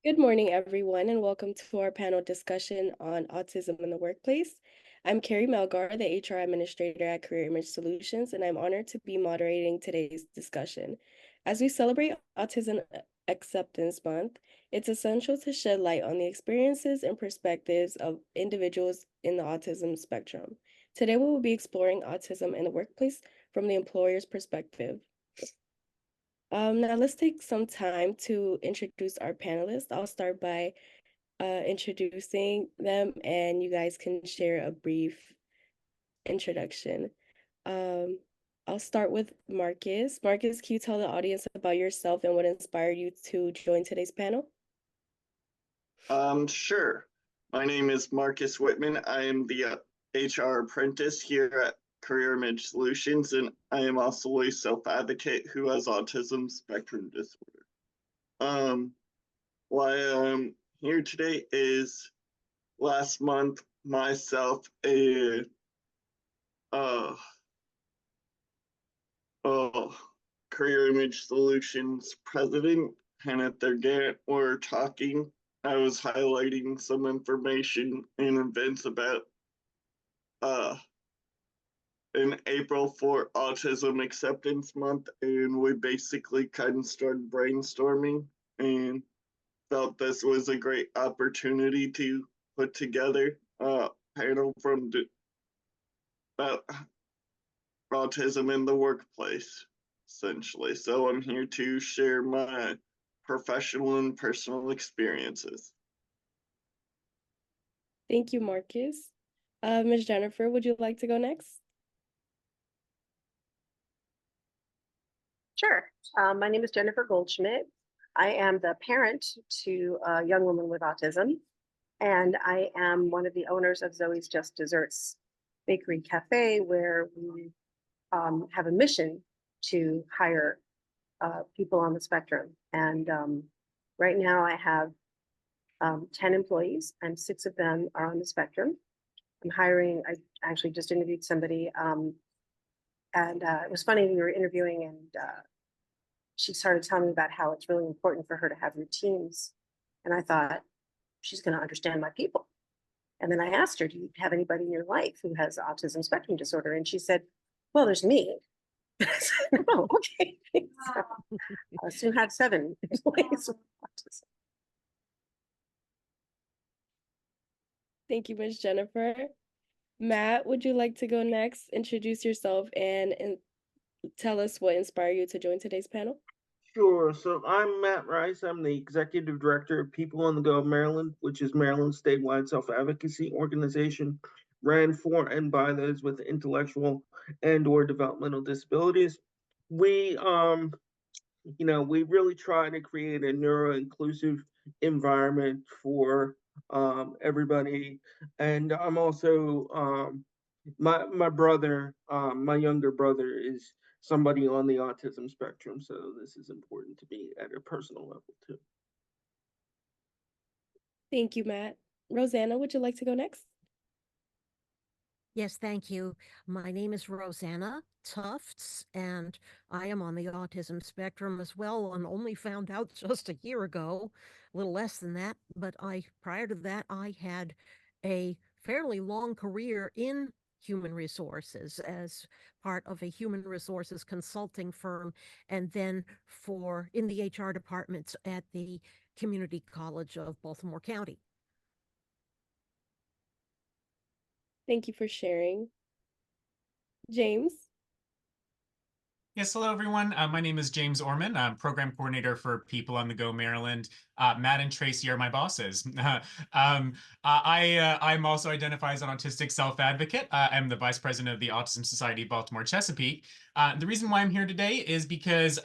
Good morning, everyone, and welcome to our panel discussion on autism in the workplace. I'm Carrie Melgar, the HR Administrator at Career Image Solutions, and I'm honored to be moderating today's discussion. As we celebrate Autism Acceptance Month, it's essential to shed light on the experiences and perspectives of individuals in the autism spectrum. Today, we will be exploring autism in the workplace from the employer's perspective. Now let's take some time to introduce our panelists. I'll start by introducing them, and you guys can share a brief introduction. Um, I'll start with Marcus. Marcus, can you tell the audience about yourself and what inspired you to join today's panel? Sure. My name is Marcus Whitman. I am the HR apprentice here at Career Image Solutions, and I am also a self-advocate who has autism spectrum disorder. Why I'm here today is last month myself, uh, Career Image Solutions president, Kenneth Dergant, were talking. I was highlighting some information and events about in April for Autism Acceptance Month, and we basically kind of started brainstorming and felt this was a great opportunity to put together a panel from about autism in the workplace, essentially. So I'm here to share my professional and personal experiences. Thank you, Marcus. Ms. Jennifer, would you like to go next? Sure. My name is Jennifer Goldschmidt. I am the parent to a young woman with autism, and I am one of the owners of Zoe's Just Desserts Bakery Cafe, where we have a mission to hire people on the spectrum. And right now I have 10 employees, and 6 of them are on the spectrum. I'm hiring, I actually just interviewed somebody, and it was funny, we were interviewing, and she started telling me about how it's really important for her to have routines. And I thought, she's going to understand my people. And then I asked her, do you have anybody in your life who has autism spectrum disorder? And she said, well, there's me. I said, oh, okay. So I soon had 7 employees with autism. Thank you, Ms. Jennifer. Matt, would you like to go next? Introduce yourself and tell us what inspired you to join today's panel. Sure. So I'm Matt Rice. I'm the Executive Director of People on the Go of Maryland, which is Maryland's statewide self-advocacy organization, ran for and by those with intellectual and or developmental disabilities. We we really try to create a neuro-inclusive environment for everybody. And I'm also my brother, my younger brother is somebody on the autism spectrum, so this is important to me at a personal level too. Thank you, Matt. Rosanna, would you like to go next? Yes, thank you. My name is Rosanna Tufts, and I am on the autism spectrum as well, and only found out just a year ago, a little less than that. But prior to that, I had a fairly long career in human resources as part of a human resources consulting firm, and then in the HR departments at the Community College of Baltimore County. Thank you for sharing. James? Yes, hello everyone. My name is James Orman. I'm program coordinator for People on the Go Maryland. Matt and Tracy are my bosses. I'm also identify as an autistic self-advocate. I'm the vice president of the Autism Society Baltimore Chesapeake. The reason why I'm here today is because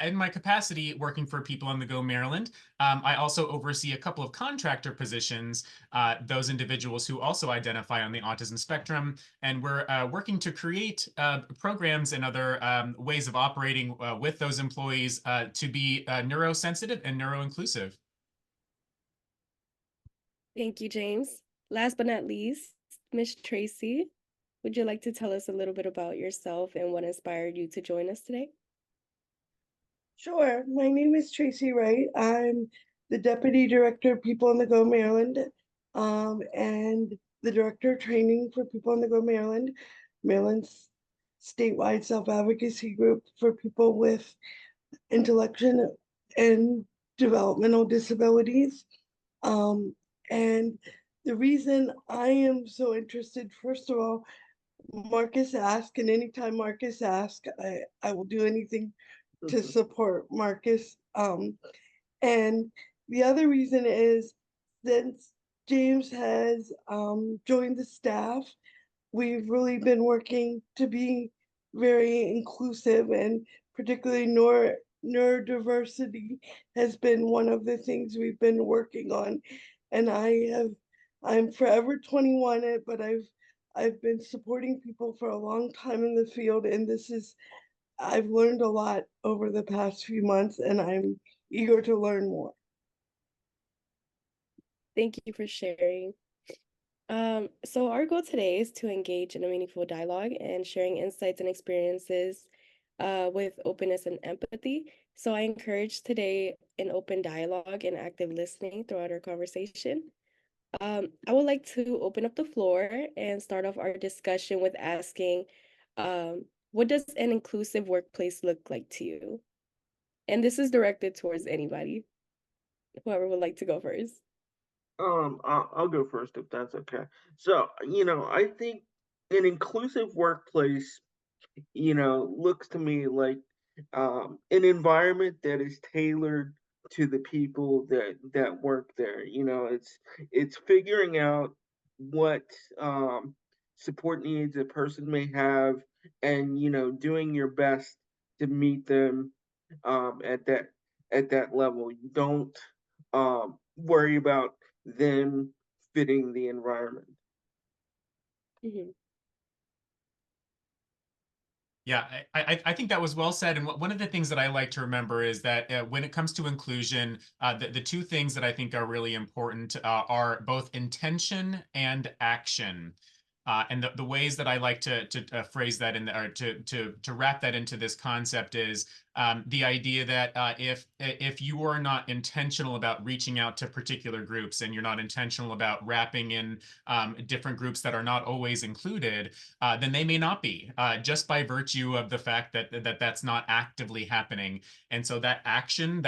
in my capacity working for People on the Go Maryland, I also oversee a couple of contractor positions, those individuals who also identify on the autism spectrum, and we're working to create programs and other ways of operating with those employees to be neurosensitive and neuroinclusive. Thank you, James. Last but not least, Ms. Tracy, would you like to tell us a little bit about yourself and what inspired you to join us today? Sure. My name is Tracy Wright. I'm the Deputy Director of People on the Go Maryland, and the Director of Training for People on the Go Maryland, Maryland's statewide self-advocacy group for people with intellectual and developmental disabilities. And the reason I am so interested, first of all, Marcus asked, and anytime Marcus asks, I will do anything to support Marcus. And the other reason is, since James has joined the staff, we've really been working to be very inclusive, and particularly neurodiversity has been one of the things we've been working on. And I'm forever 21, but I've been supporting people for a long time in the field, and I've learned a lot over the past few months, and I'm eager to learn more. Thank you for sharing. So our goal today is to engage in a meaningful dialogue and sharing insights and experiences with openness and empathy. So I encourage today an open dialogue and active listening throughout our conversation. I would like to open up the floor and start off our discussion with asking, what does an inclusive workplace look like to you? And this is directed towards anybody, whoever would like to go first. I'll go first if that's okay. So, I think an inclusive workplace, looks to me like an environment that is tailored to the people that work there. It's figuring out what support needs a person may have, and doing your best to meet them at that level. You don't worry about them fitting the environment. Mhm. Yeah, I think that was well said. And one of the things that I like to remember is that when it comes to inclusion, the two things that I think are really important are both intention and action. And the ways that I like to phrase that or to wrap that into this concept is the idea that if you are not intentional about reaching out to particular groups, and you're not intentional about wrapping in different groups that are not always included, then they may not be, just by virtue of the fact that that's not actively happening. And so that action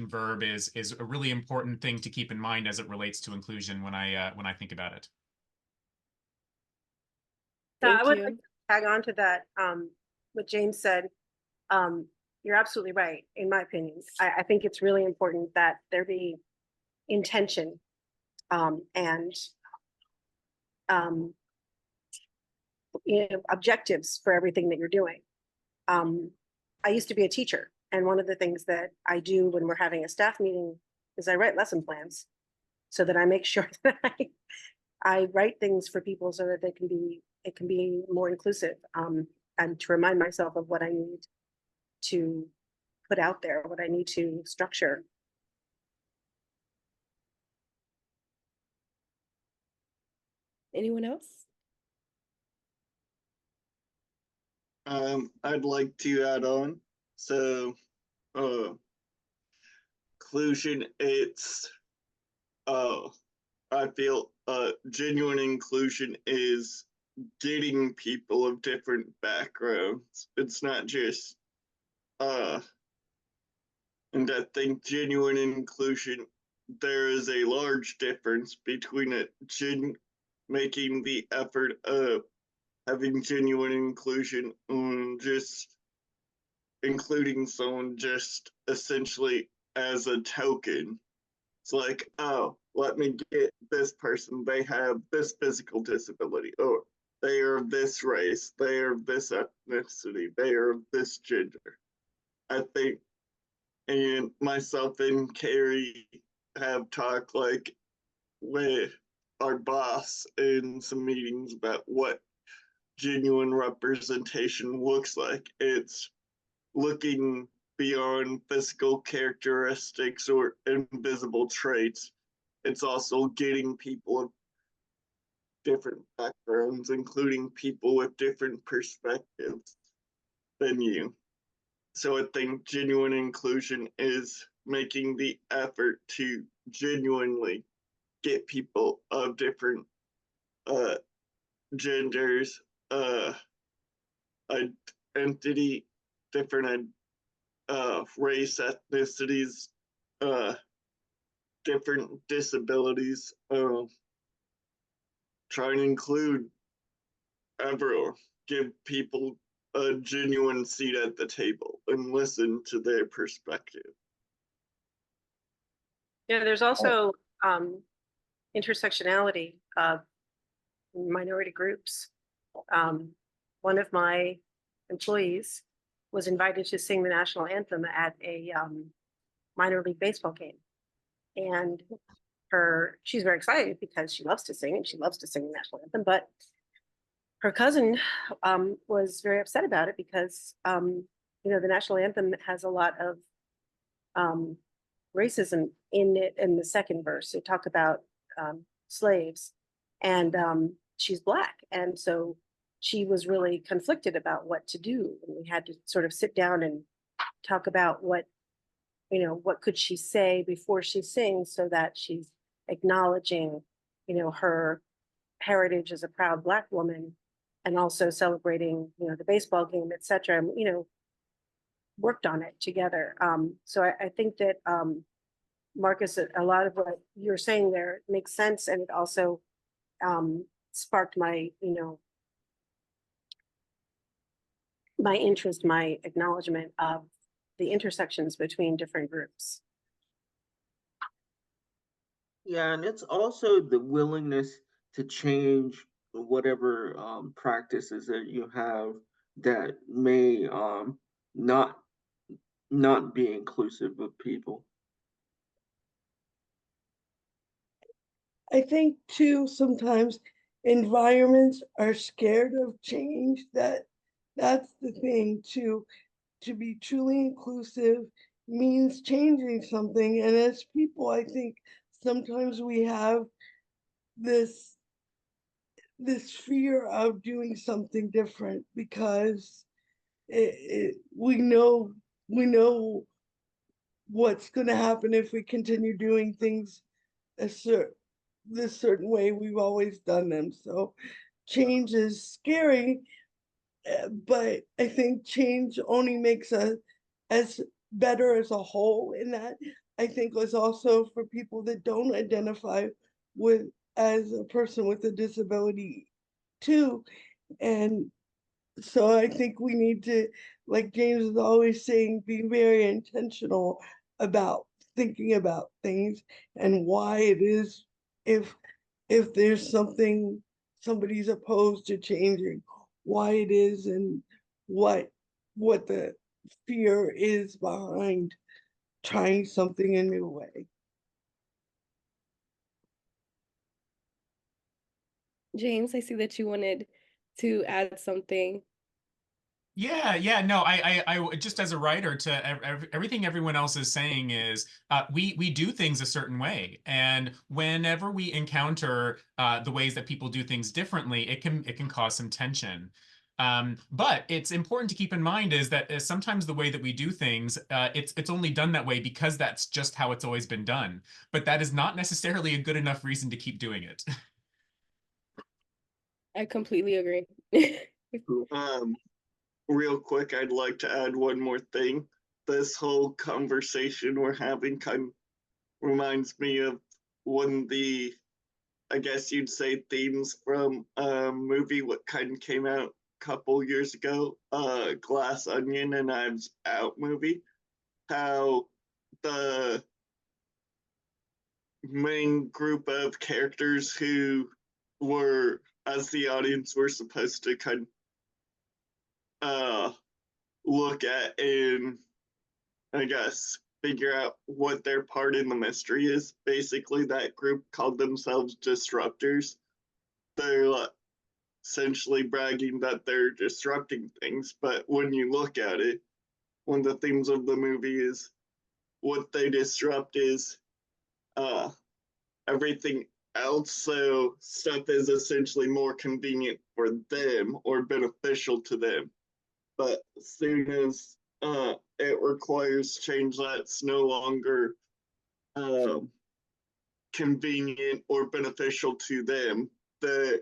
verb is a really important thing to keep in mind as it relates to inclusion when I think about it. I would you. like to tag on to that, what James said. You're absolutely right, in my opinion. I think it's really important that there be intention and objectives for everything that you're doing. I used to be a teacher, and one of the things that I do when we're having a staff meeting is I write lesson plans, so that I make sure that I write things for people so that it can be more inclusive, and to remind myself of what I need to put out there, what I need to structure. Anyone else? I'd like to add on. So, inclusion, I feel genuine inclusion is getting people of different backgrounds. It's not just, and I think genuine inclusion, there is a large difference between making the effort of having genuine inclusion and just including someone just essentially as a token. It's like, oh, let me get this person. They have this physical disability, or they are of this race, they are of this ethnicity, they are of this gender. I think, and myself and Carrie have talked like with our boss in some meetings about what genuine representation looks like. It's looking beyond physical characteristics or invisible traits. It's also getting people of different backgrounds, including people with different perspectives than you. So I think genuine inclusion is making the effort to genuinely get people of different genders, identity, different race, ethnicities, different disabilities, try and include everyone, give people a genuine seat at the table and listen to their perspective. Yeah, there's also intersectionality of minority groups. One of my employees was invited to sing the national anthem at a minor league baseball game. And she's very excited because she loves to sing and she loves to sing the national anthem, but her cousin was very upset about it because, the national anthem has a lot of racism in it. In the second verse, they talk about slaves, and she's Black. And so she was really conflicted about what to do. And we had to sort of sit down and talk about what could she say before she sings so that she's acknowledging, her heritage as a proud Black woman, and also celebrating, the baseball game, et cetera, worked on it together. So I think that, Marcus, a lot of what you're saying there makes sense. And it also sparked my, my interest, my acknowledgement of the intersections between different groups. Yeah, and it's also the willingness to change whatever practices that you have that may not be inclusive of people. I think too, sometimes environments are scared of change. That's the thing. To be truly inclusive means changing something. And as people, I think sometimes we have this fear of doing something different because we know what's going to happen if we continue doing things this certain way we've always done them. So change is scary, but I think change only makes us as better as a whole. In that, I think was also for people that don't identify with as a person with a disability too. And so I think we need to, like James is always saying, be very intentional about thinking about things and why it is, if there's something somebody's opposed to changing, why it is, and what the fear is behind trying something a new way. James, I see that you wanted to add something. Yeah, no, I just as a writer to everything everyone else is saying is we do things a certain way, and whenever we encounter the ways that people do things differently, it can cause some tension. But it's important to keep in mind is that sometimes the way that we do things, it's only done that way because that's just how it's always been done. But that is not necessarily a good enough reason to keep doing it. I completely agree. Real quick, I'd like to add one more thing. This whole conversation we're having kind of reminds me of one of the, I guess you'd say, themes from a movie what kind of came out a couple years ago, Glass Onion and Knives Out movie. How the main group of characters who were, as the audience, were supposed to kind of look at and, I guess, figure out what their part in the mystery is. Basically, that group called themselves disruptors. They're essentially bragging that they're disrupting things, but when you look at it, one of the themes of the movie is what they disrupt is everything else. So stuff is essentially more convenient for them or beneficial to them. But as soon as it requires change that's no longer convenient or beneficial to them. The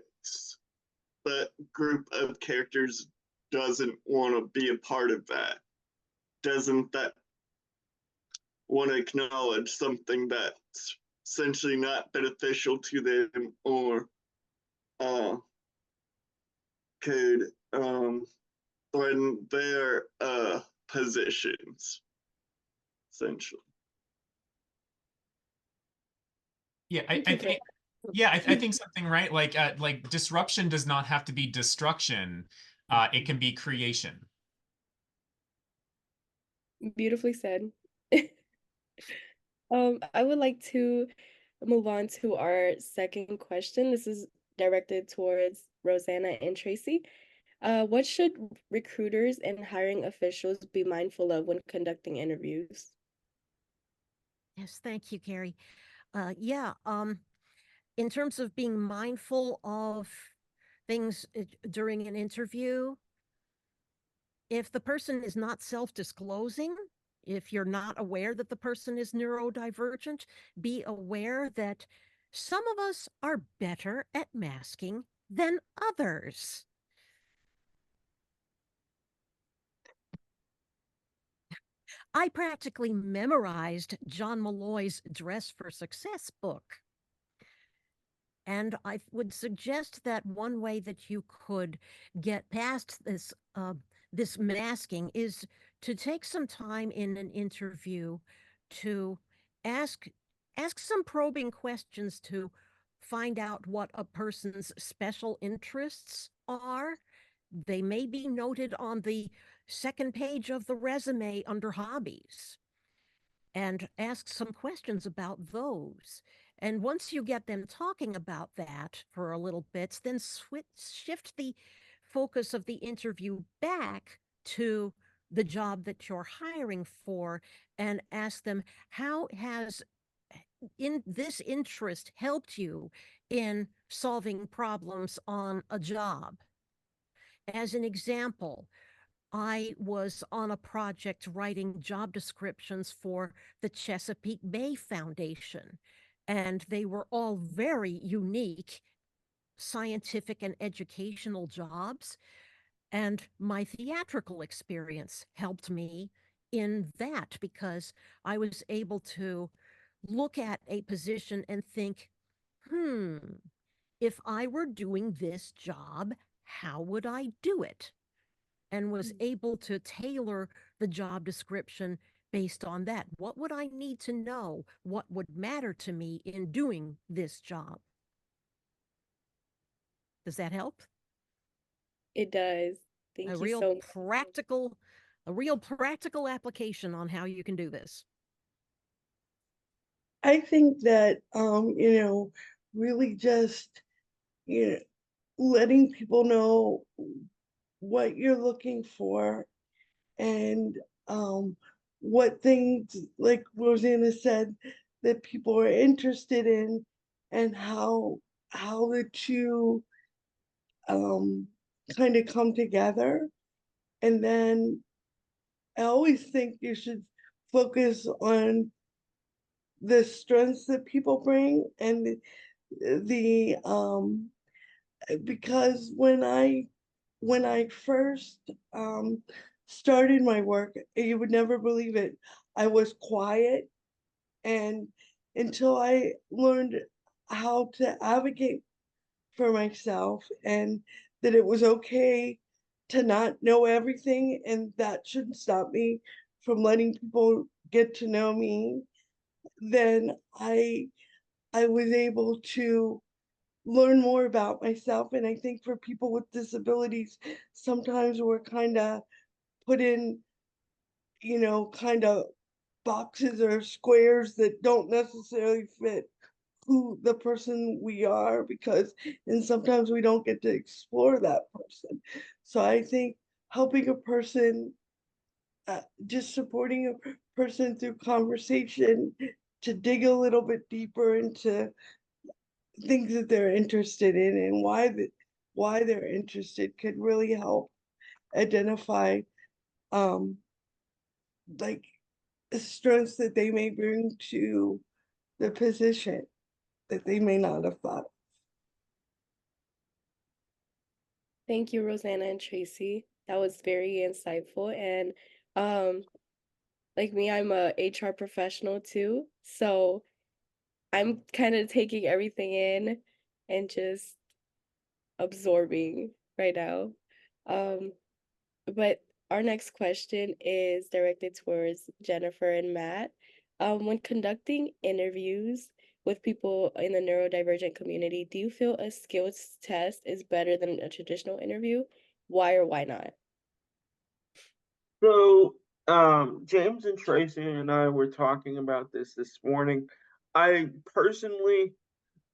group of characters doesn't want to be a part of that. Doesn't that want to acknowledge something that's essentially not beneficial to them or could threaten their positions, essentially. Yeah, Thank I you for think I think something right like disruption does not have to be destruction. It can be creation. beautifully said. I would like to move on to our second question. This is directed towards Rosanna and Tracy. What should recruiters and hiring officials be mindful of when conducting interviews? Yes, thank you, Carrie. Yeah, in terms of being mindful of things during an interview, if the person is not self-disclosing, if you're not aware that the person is neurodivergent, be aware that some of us are better at masking than others. I practically memorized John Malloy's Dress for Success book. And I would suggest that one way that you could get past this masking is to take some time in an interview to ask ask some probing questions to find out what a person's special interests are. They may be noted on the second page of the resume under hobbies, and ask some questions about those. And once you get them talking about that for a little bit, then shift the focus of the interview back to the job that you're hiring for and ask them, how has in this interest helped you in solving problems on a job? As an example, I was on a project writing job descriptions for the Chesapeake Bay Foundation, and they were all very unique scientific and educational jobs. And my theatrical experience helped me in that because I was able to look at a position and think, if I were doing this job, how would I do it? And was able to tailor the job description based on that. What would I need to know? What would matter to me in doing this job? Does that help? It does. A Thank you real so much. practical, a real practical application on how you can do this. I think that really just letting people know what you're looking for and what things, like Rosanna said, that people are interested in, and how the two kind of come together. And then I always think you should focus on the strengths that people bring, and the because when I first started my work, you would never believe it, I was quiet, and until I learned how to advocate for myself, and that it was okay to not know everything, and that shouldn't stop me from letting people get to know me, then I was able to learn more about myself. And I think for people with disabilities, sometimes we're kind of put in, kind of boxes or squares that don't necessarily fit who the person we are, and sometimes we don't get to explore that person. So I think helping a person, just supporting a person through conversation to dig a little bit deeper into things that they're interested in and why they're interested, could really help identify like strengths that they may bring to the position that they may not have thought. Thank you, Rosanna and Tracy. That was very insightful. And like me, I'm a HR professional too. So I'm kind of taking everything in and just absorbing right now. Um, but our next question is directed towards Jennifer and Matt. When conducting interviews with people in the neurodivergent community, do you feel a skills test is better than a traditional interview? Why or why not? So, James and Tracy and I were talking about this morning. I personally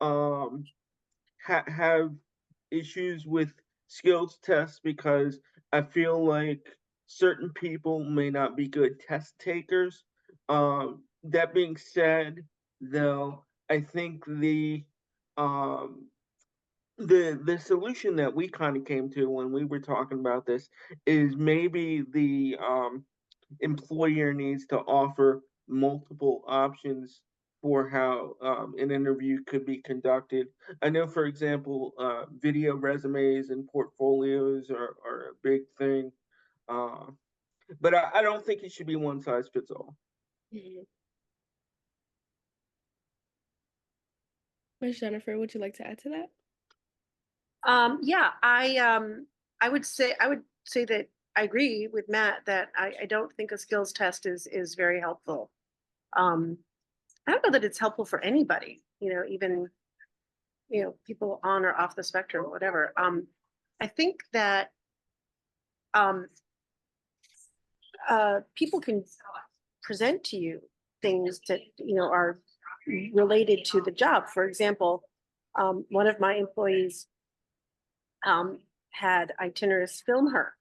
have issues with skills tests because I feel like certain people may not be good test takers. That being said, though, I think um, the solution that we kind of came to when we were talking about this is maybe the employer needs to offer multiple options for how an interview could be conducted. I know, for example, video resumes and portfolios are a big thing, uh, but I don't think it should be one size fits all. Mhm. Ms. Jennifer, would you like to add to that? Yeah, I would say that I agree with Matt that I don't think a skills test is very helpful. I don't know that it's helpful for anybody, even people on or off the spectrum or whatever. I think that um, people can present to you things that are related to the job. For example, one of my employees had itinerants film her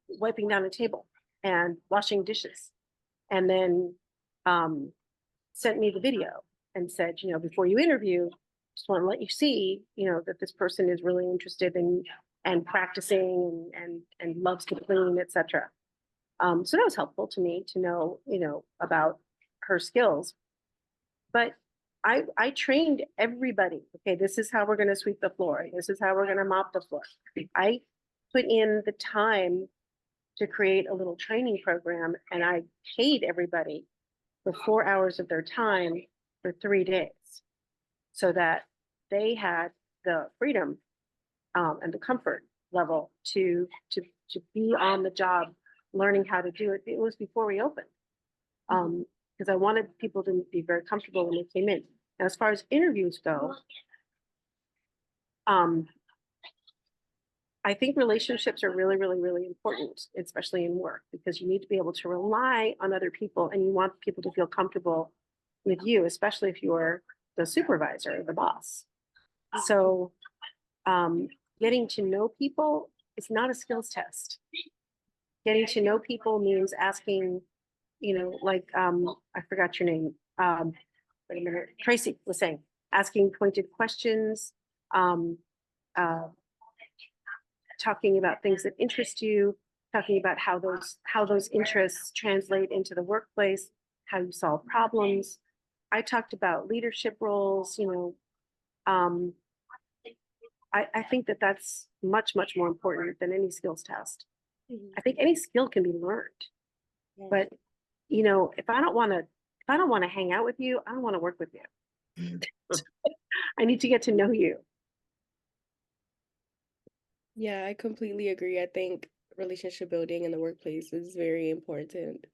wiping down a table and washing dishes, and then sent me the video and said, before you interview, just want to let you see, that this person is really interested in and practicing and loves to clean, etc. So that was helpful to me to know, about her skills. But I trained everybody. Okay, this is how we're going to sweep the floor. This is how we're going to mop the floor. I put in the time to create a little training program, and I paid everybody for 4 hours of their time for 3 days, so that they had the freedom and the comfort level to be on the job, learning how to do it. It was before we opened, because I wanted people to be very comfortable when they came in. Now, as far as interviews go, I think relationships are really, really, really important, especially in work, because you need to be able to rely on other people, and you want people to feel comfortable with you, especially if you're the supervisor, the boss. So getting to know people is not a skills test. Getting to know people means asking, like I forgot your name. Wait a minute. Tracy was saying, asking pointed questions, talking about things that interest you, talking about how those interests translate into the workplace, how you solve problems. I talked about leadership roles. I think that that's much, much more important than any skills test. I think any skill can be learned, but if I don't want to hang out with you, I don't want to work with you. I need to get to know you. Yeah, I completely agree. I think relationship building in the workplace is very important.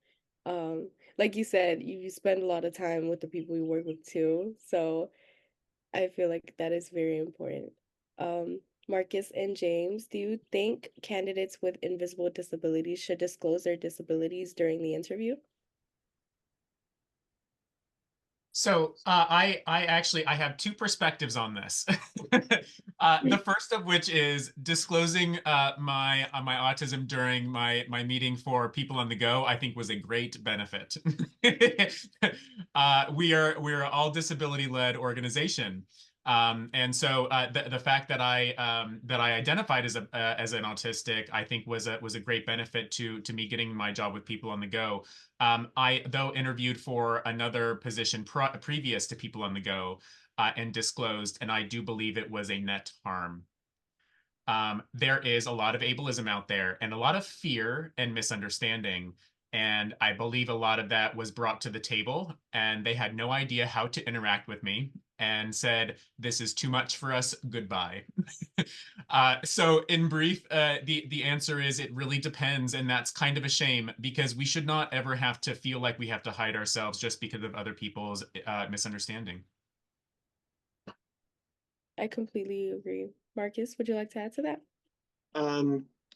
Like you said, you spend a lot of time with the people you work with too. So I feel like that is very important. Marcus and James, do you think candidates with invisible disabilities should disclose their disabilities during the interview? So I have two perspectives on this. The first of which is disclosing my autism during my meeting for people on the go. I think was a great benefit. We are all disability led organization. And so the fact that I identified as an autistic, I think was a great benefit to me getting my job with people on the go. I though interviewed for another position previous to people on the go and disclosed, and I do believe it was a net harm. There is a lot of ableism out there and a lot of fear and misunderstanding. And I believe a lot of that was brought to the table, and they had no idea how to interact with me and said, "This is too much for us. Goodbye." So in brief, the answer is it really depends, and that's kind of a shame because we should not ever have to feel like we have to hide ourselves just because of other people's misunderstanding. I completely agree. Marcus, would you like to add to that?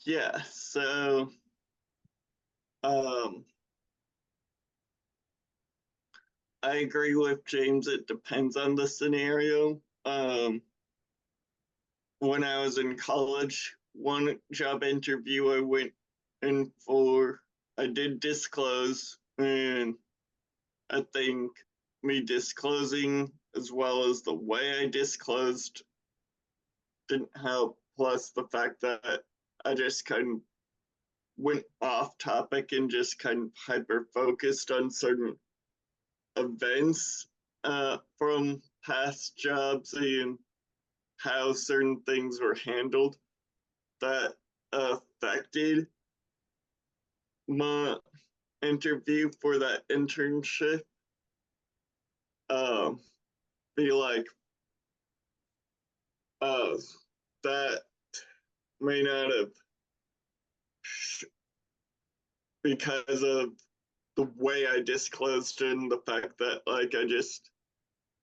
Yeah, so I agree with James. It depends on the scenario. When I was in college, one job interview I went in for, I did disclose, and I think me disclosing as well as the way I disclosed didn't help. Plus the fact that I just kind of went off topic and just kind of hyper focused on certain events from past jobs and how certain things were handled that affected my interview for that internship. Be like, that may not have, because of the way I disclosed and the fact that like I just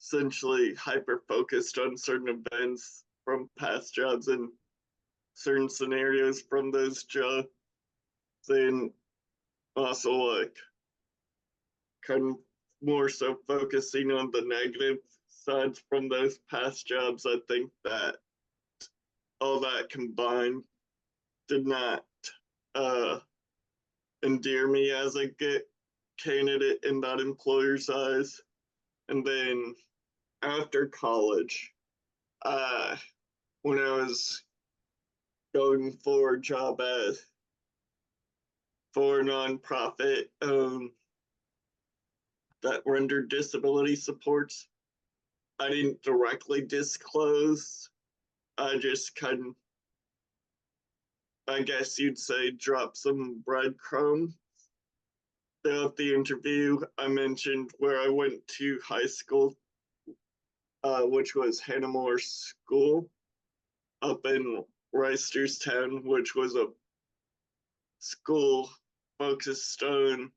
essentially hyper focused on certain events from past jobs and certain scenarios from those jobs, then also like kind of more so focusing on the negative sides from those past jobs. I think that all that combined did not endear me as a good candidate in that employer's eyes. And then after college, when I was going for a job for a nonprofit that rendered disability supports, I didn't directly disclose. I just kind of, I guess you'd say, drop some breadcrumbs. Throughout the interview, I mentioned where I went to high school, which was Hannah Moore School up in Reisterstown, which was a school focused on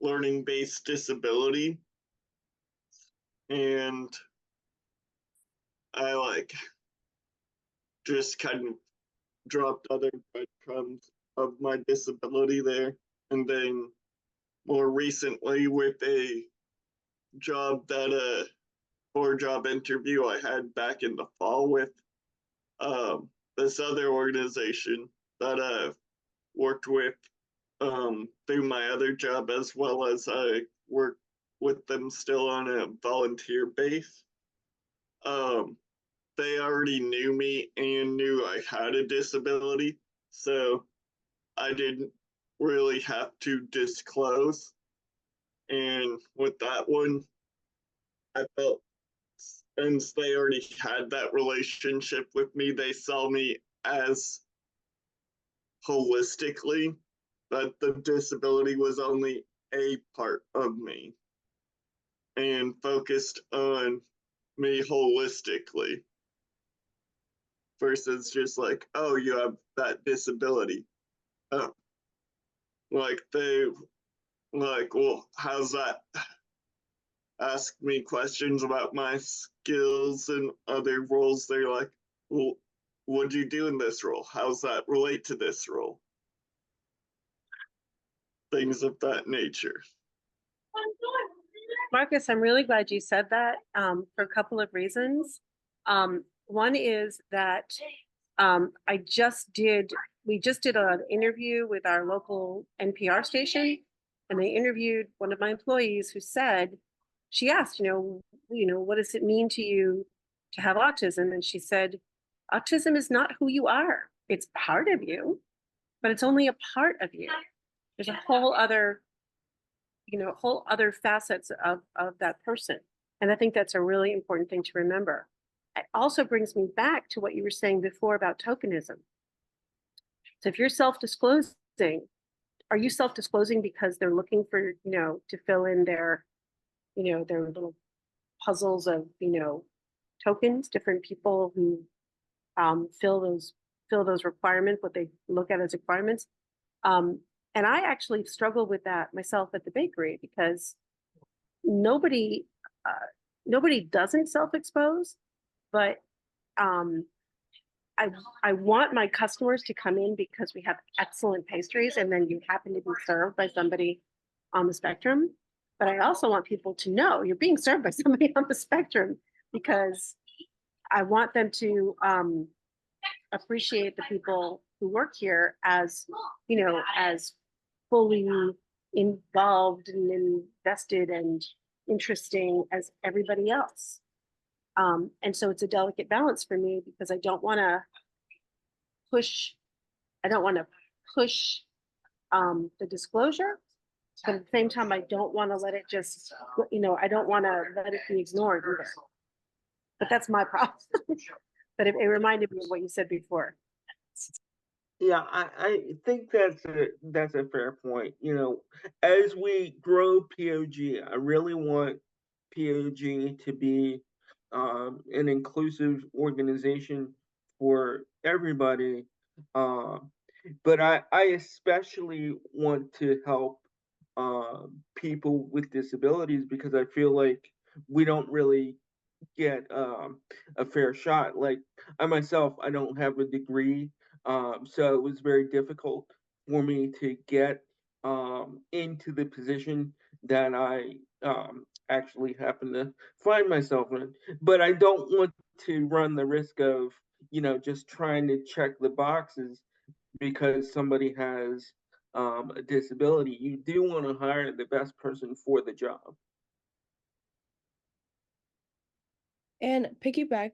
learning-based disability. And I like just kind of dropped other breadcrumbs of my disability there. And then more recently with a job that for a job interview I had back in the fall with this other organization that I've worked with through my other job, as well as I work with them still on a volunteer base. They already knew me and knew I had a disability, so I didn't really have to disclose. And with that one, I felt since they already had that relationship with me, they saw me as holistically, that the disability was only a part of me and focused on me holistically versus just like, oh, you have that disability. Like they like, well, how's that? Ask me questions about my skills and other roles. They're like, well, what do you do in this role? How's that relate to this role? Things of that nature. Marcus, I'm really glad you said that for a couple of reasons. One is that we just did an interview with our local NPR station, and they interviewed one of my employees who said she asked, what does it mean to you to have autism? And she said, autism is not who you are. It's part of you, but it's only a part of you. There's a whole other, whole other facets of that person. And I think that's a really important thing to remember. It also brings me back to what you were saying before about tokenism. So if you're self-disclosing, are you self-disclosing because they're looking for, to fill in their, their little puzzles of, tokens, different people who fill those requirements, what they look at as requirements. And I actually struggle with that myself at the bakery because nobody doesn't self-expose, but I want my customers to come in because we have excellent pastries, and then you happen to be served by somebody on the spectrum. But I also want people to know you're being served by somebody on the spectrum, because I want them to appreciate the people who work here as, as fully involved and invested and interesting as everybody else. And so it's a delicate balance for me because I don't want to push the disclosure, but at the same time, I don't want to let it just, I don't want to let it be ignored either. But that's my problem. But it reminded me of what you said before. Yeah, I think that's a fair point. As we grow POG, I really want POG to be an inclusive organization for everybody. But I especially want to help people with disabilities because I feel like we don't really get a fair shot. Like I myself, I don't have a degree, so it was very difficult for me to get into the position that I actually happen to find myself in. But I don't want to run the risk of just trying to check the boxes because somebody has a disability. You do want to hire the best person for the job. And piggyback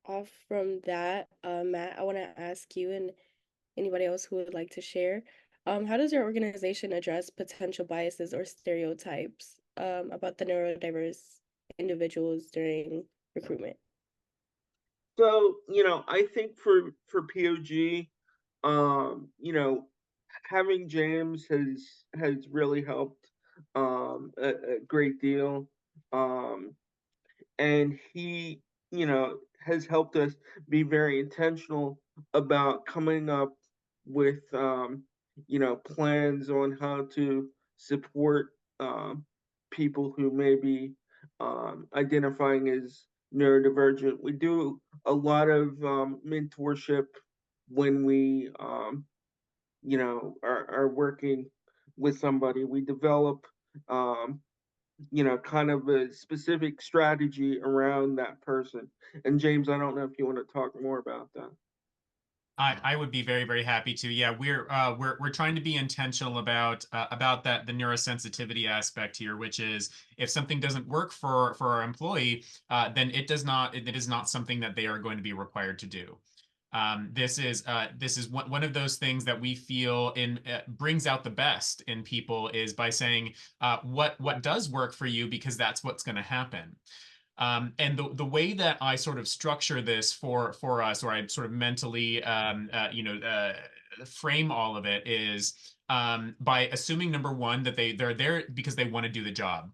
off from that, Matt, I want to ask you and anybody else who would like to share, how does your organization address potential biases or stereotypes about the neurodiverse individuals during recruitment? So, I think for POG, having James has really helped a great deal. And he, has helped us be very intentional about coming up with plans on how to support people who may be identifying as neurodivergent. We do a lot of mentorship when we are working with somebody. We develop kind of a specific strategy around that person. And James, I don't know if you want to talk more about that. I would be very, very happy to. Yeah, we're trying to be intentional about that, the neurosensitivity aspect here, which is if something doesn't work for our employee, then it is not something that they are going to be required to do. This is one of those things that we feel brings out the best in people is by saying what does work for you, because that's what's going to happen. And the way that I sort of structure this for us, or I sort of mentally, frame all of it is by assuming, number one, that they're there because they want to do the job.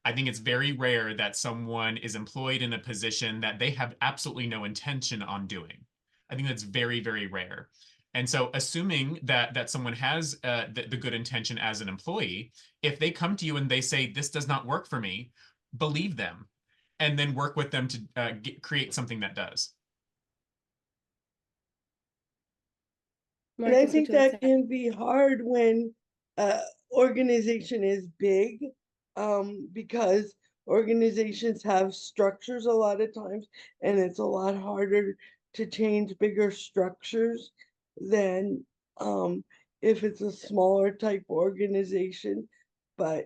I think it's very rare that someone is employed in a position that they have absolutely no intention on doing. I think that's very, very rare. And so assuming that someone has the good intention as an employee, if they come to you and they say, this does not work for me, believe them, and then work with them to create something that does. And I think that can be hard when organization is big, because organizations have structures a lot of times, and it's a lot harder to change bigger structures than if it's a smaller type organization. But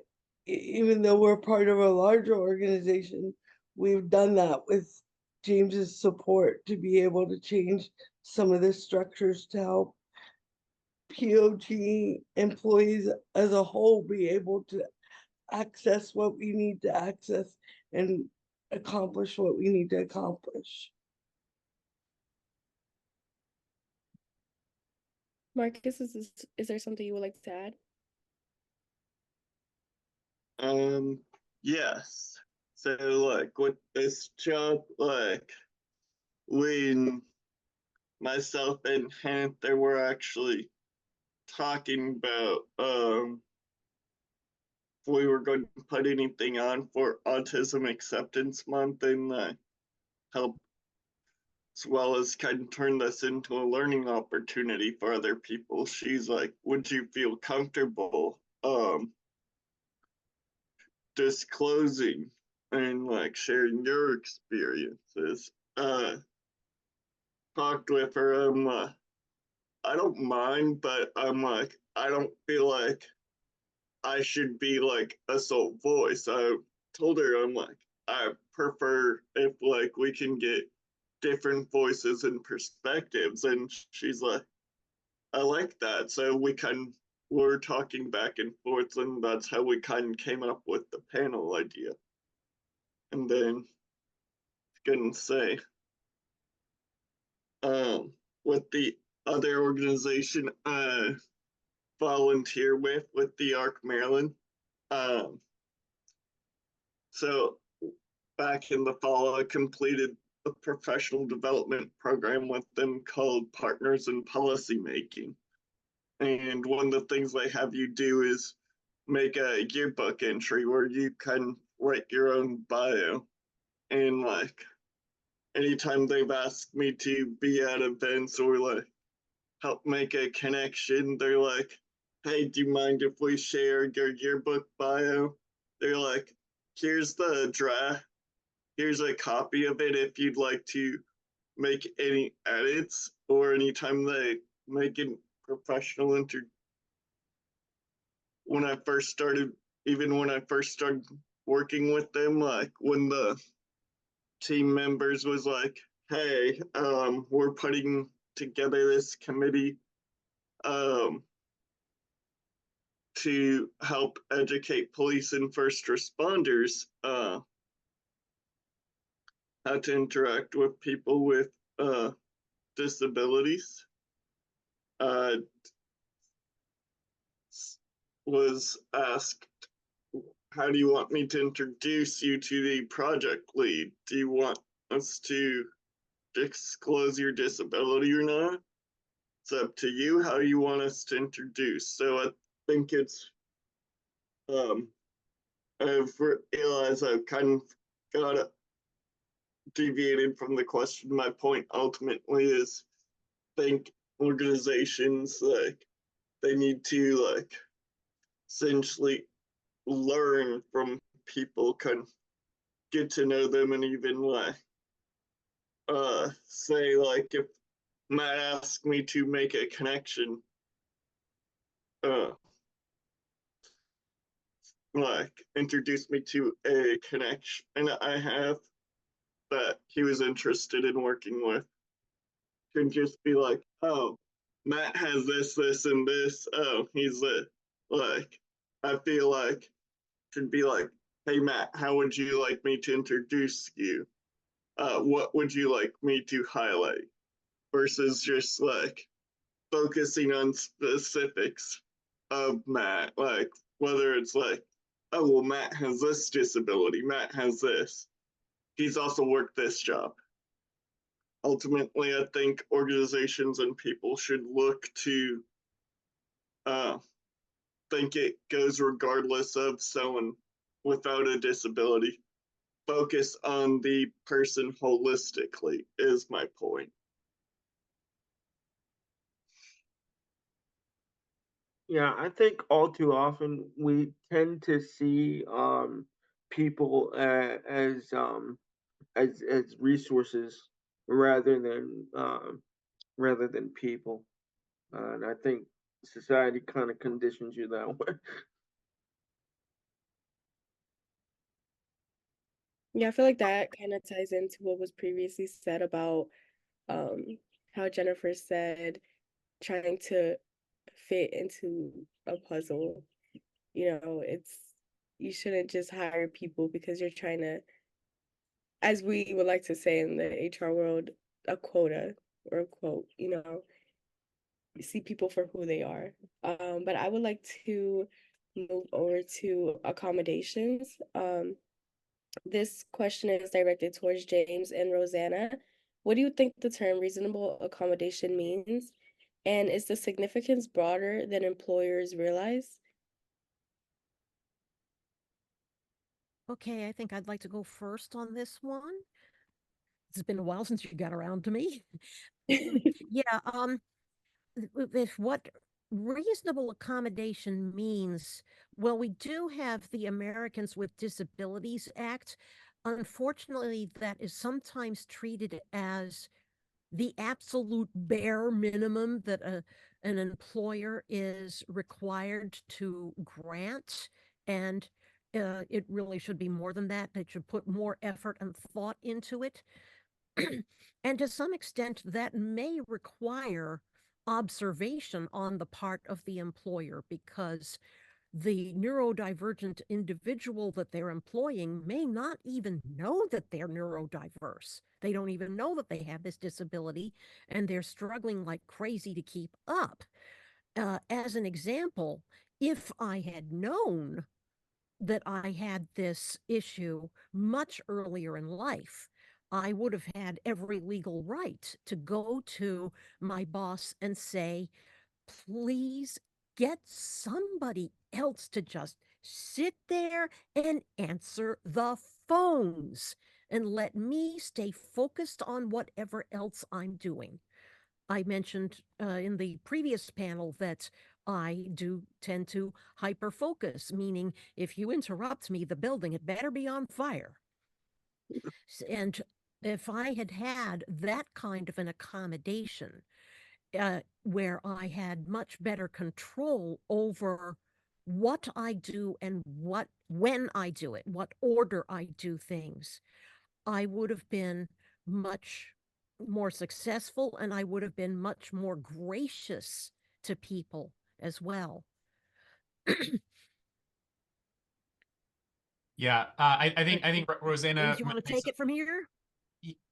even though we're part of a larger organization, we've done that with James's support to be able to change some of the structures to help POG employees as a whole be able to access what we need to access and accomplish what we need to accomplish. Marcus, is there something you would like to add? Yes. So like with this job, like when myself and Hanther were actually talking about if we were going to put anything on for Autism Acceptance Month and help as well as kind of turn this into a learning opportunity for other people. She's like, would you feel comfortable disclosing and like sharing your experiences? Talked with her, I don't mind, but I'm like, I don't feel like I should be like a sole voice. I told her, I'm like, I prefer if like we can get different voices and perspectives. And she's like, I like that. So we're talking back and forth, and that's how we kind of came up with the panel idea. And then I was gonna say, with the other organization I volunteer with the ARC Maryland. Um, so back in the fall, I completed a professional development program with them called Partners in Policymaking. And one of the things they have you do is make a yearbook entry where you can write your own bio. And like anytime they've asked me to be at events or like help make a connection, they're like, hey, do you mind if we share your yearbook bio? They're like, here's the draft, here's a copy of it if you'd like to make any edits, or anytime they make a professional when I first started, even when I first started working with them, like when the team members was like, hey, we're putting together this committee um, to help educate police and first responders how to interact with people with disabilities. Was asked, how do you want me to introduce you to the project lead? Do you want us to disclose your disability or not? It's up to you how you want us to introduce. So I think it's I've realized I've kind of got deviated from the question. My point ultimately is think organizations like they need to like essentially learn from people, kind of get to know them, and even like say like if Matt asked me to make a connection, uh like introduce me to a connection and I have that he was interested in working with, can just be like, oh, Matt has this, and this. Oh, he's a like. I feel like should be like, hey Matt, how would you like me to introduce you? What would you like me to highlight? Versus just like focusing on specifics of Matt, like whether it's like, oh well, Matt has this disability, Matt has this. He's also worked this job. Ultimately, I think organizations and people should look to uh, think it goes regardless of someone without a disability. Focus on the person holistically, is my point. Yeah, I think all too often we tend to see people as resources rather than people, and I think society kind of conditions you that way. Yeah, I feel like that kind of ties into what was previously said about how Jennifer said trying to fit into a puzzle. It's you shouldn't just hire people because you're trying to, as we would like to say in the HR world, a quota or a quote, see people for who they are. But I would like to move over to accommodations. This question is directed towards James and Rosanna. What do you think the term reasonable accommodation means? And is the significance broader than employers realize? Okay, I think I'd like to go first on this one. It's been a while since you got around to me. Yeah, if what reasonable accommodation means, well, we do have the Americans with Disabilities Act. Unfortunately, that is sometimes treated as the absolute bare minimum that an employer is required to grant. And it really should be more than that. They should put more effort and thought into it. And to some extent, that may require observation on the part of the employer because the neurodivergent individual that they're employing may not even know that they're neurodiverse. They don't even know that they have this disability, and they're struggling like crazy to keep up. As an example, if I had known that I had this issue much earlier in life, I would have had every legal right to go to my boss and say, please get somebody else to just sit there and answer the phones and let me stay focused on whatever else I'm doing. I mentioned in the previous panel that I do tend to hyper focus, meaning if you interrupt me, the building, it better be on fire. And if I had had that kind of an accommodation, where I had much better control over what I do and when I do it, what order I do things, I would have been much more successful and I would have been much more gracious to people as well. Yeah, I think Rosanna. James, you want to take it from here?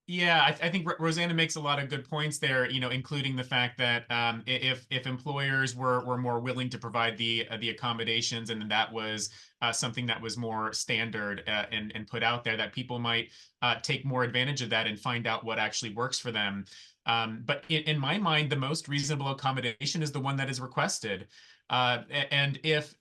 Yeah, I think Rosanna makes a lot of good points there, including the fact that if employers were more willing to provide the accommodations, and that was something that was more standard and put out there, that people might take more advantage of that and find out what actually works for them. But in my mind, the most reasonable accommodation is the one that is requested. And if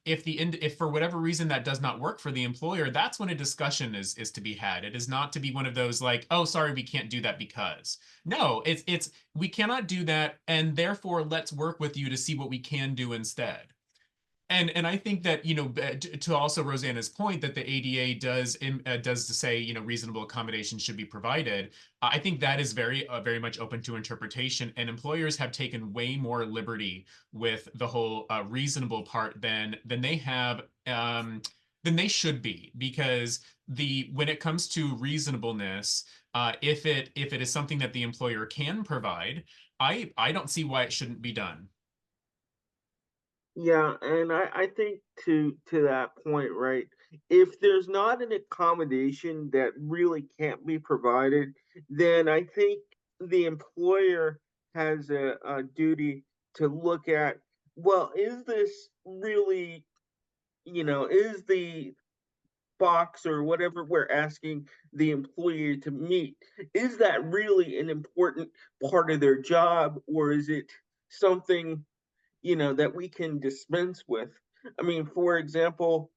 for whatever reason that does not work for the employer, that's when a discussion is to be had. It is not to be one of those like, oh, sorry, we can't do that because. No, it's we cannot do that, and therefore let's work with you to see what we can do instead. And I think that, to also Rosanna's point that the ADA does to say, reasonable accommodation should be provided. I think that is very much open to interpretation, and employers have taken way more liberty with the whole reasonable part than they have than they should be, because when it comes to reasonableness, if it is something that the employer can provide, I don't see why it shouldn't be done. Yeah, and I think to that point, right? If there's not an accommodation that really can't be provided, then I think the employer has a duty to look at, well, is this really, is the box or whatever we're asking the employee to meet, is that really an important part of their job, or is it something that we can dispense with? I mean, for example,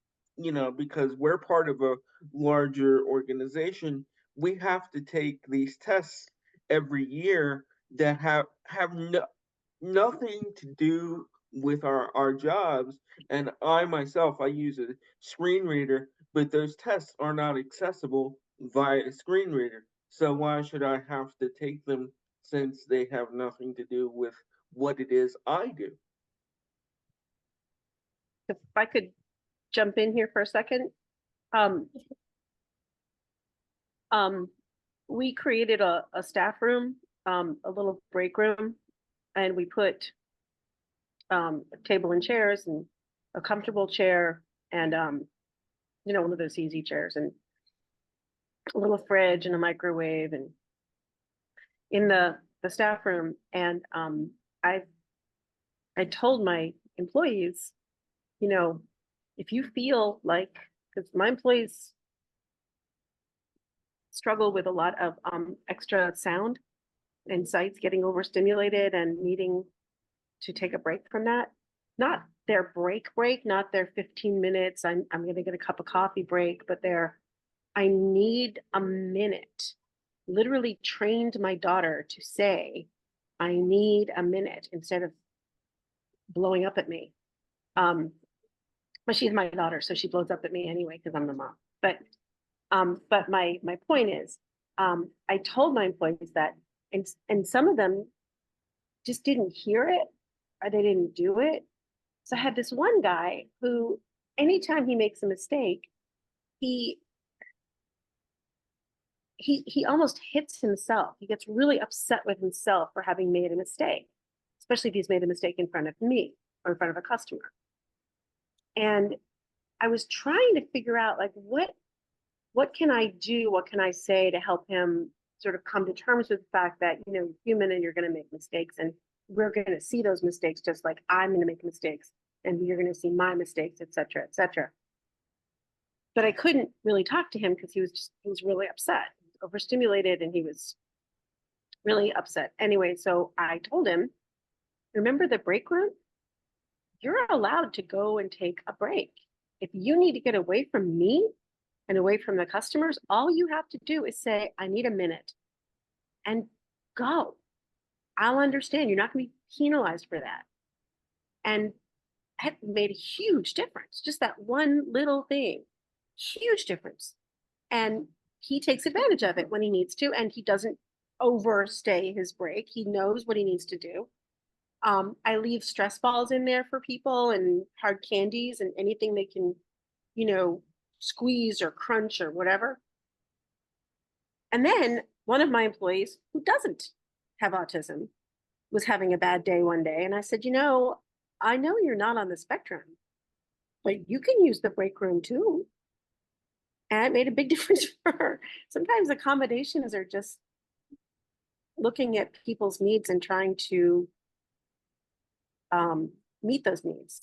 because we're part of a larger organization, we have to take these tests every year that have nothing to do with our jobs. And I myself, I use a screen reader, but those tests are not accessible via a screen reader. So why should I have to take them since they have nothing to do with what it is I do? If I could jump in here for a second. Um, We created a staff room, a little break room, and we put a table and chairs and a comfortable chair and one of those easy chairs and a little fridge and a microwave and in the staff room. And I told my employees, if you feel like, because my employees struggle with a lot of extra sound and sights, getting overstimulated and needing to take a break from that. Not their break, not their 15 minutes, I'm going to get a cup of coffee break, but I need a minute. Literally trained my daughter to say, I need a minute instead of blowing up at me. But she's my daughter, so she blows up at me anyway because I'm the mom. But my point is, I told my employees that, and some of them just didn't hear it or they didn't do it. So I had this one guy who, anytime he makes a mistake, he almost hits himself. He gets really upset with himself for having made a mistake, especially if he's made a mistake in front of me or in front of a customer. And I was trying to figure out, like, what can I do? What can I say to help him sort of come to terms with the fact that, you're human and you're going to make mistakes, and we're going to see those mistakes just like I'm going to make mistakes, and you're going to see my mistakes, et cetera, et cetera. But I couldn't really talk to him because he was really upset, overstimulated, and he was really upset. Anyway, so I told him, remember the break room? You're allowed to go and take a break. If you need to get away from me and away from the customers, all you have to do is say, I need a minute, and go. I'll understand. You're not going to be penalized for that. And that made a huge difference. Just that one little thing, huge difference. And he takes advantage of it when he needs to, and he doesn't overstay his break. He knows what he needs to do. I leave stress balls in there for people and hard candies and anything they can, squeeze or crunch or whatever. And then one of my employees who doesn't have autism was having a bad day one day. And I said, I know you're not on the spectrum, but you can use the break room too. And it made a big difference for her. Sometimes accommodations are just looking at people's needs and trying to meet those needs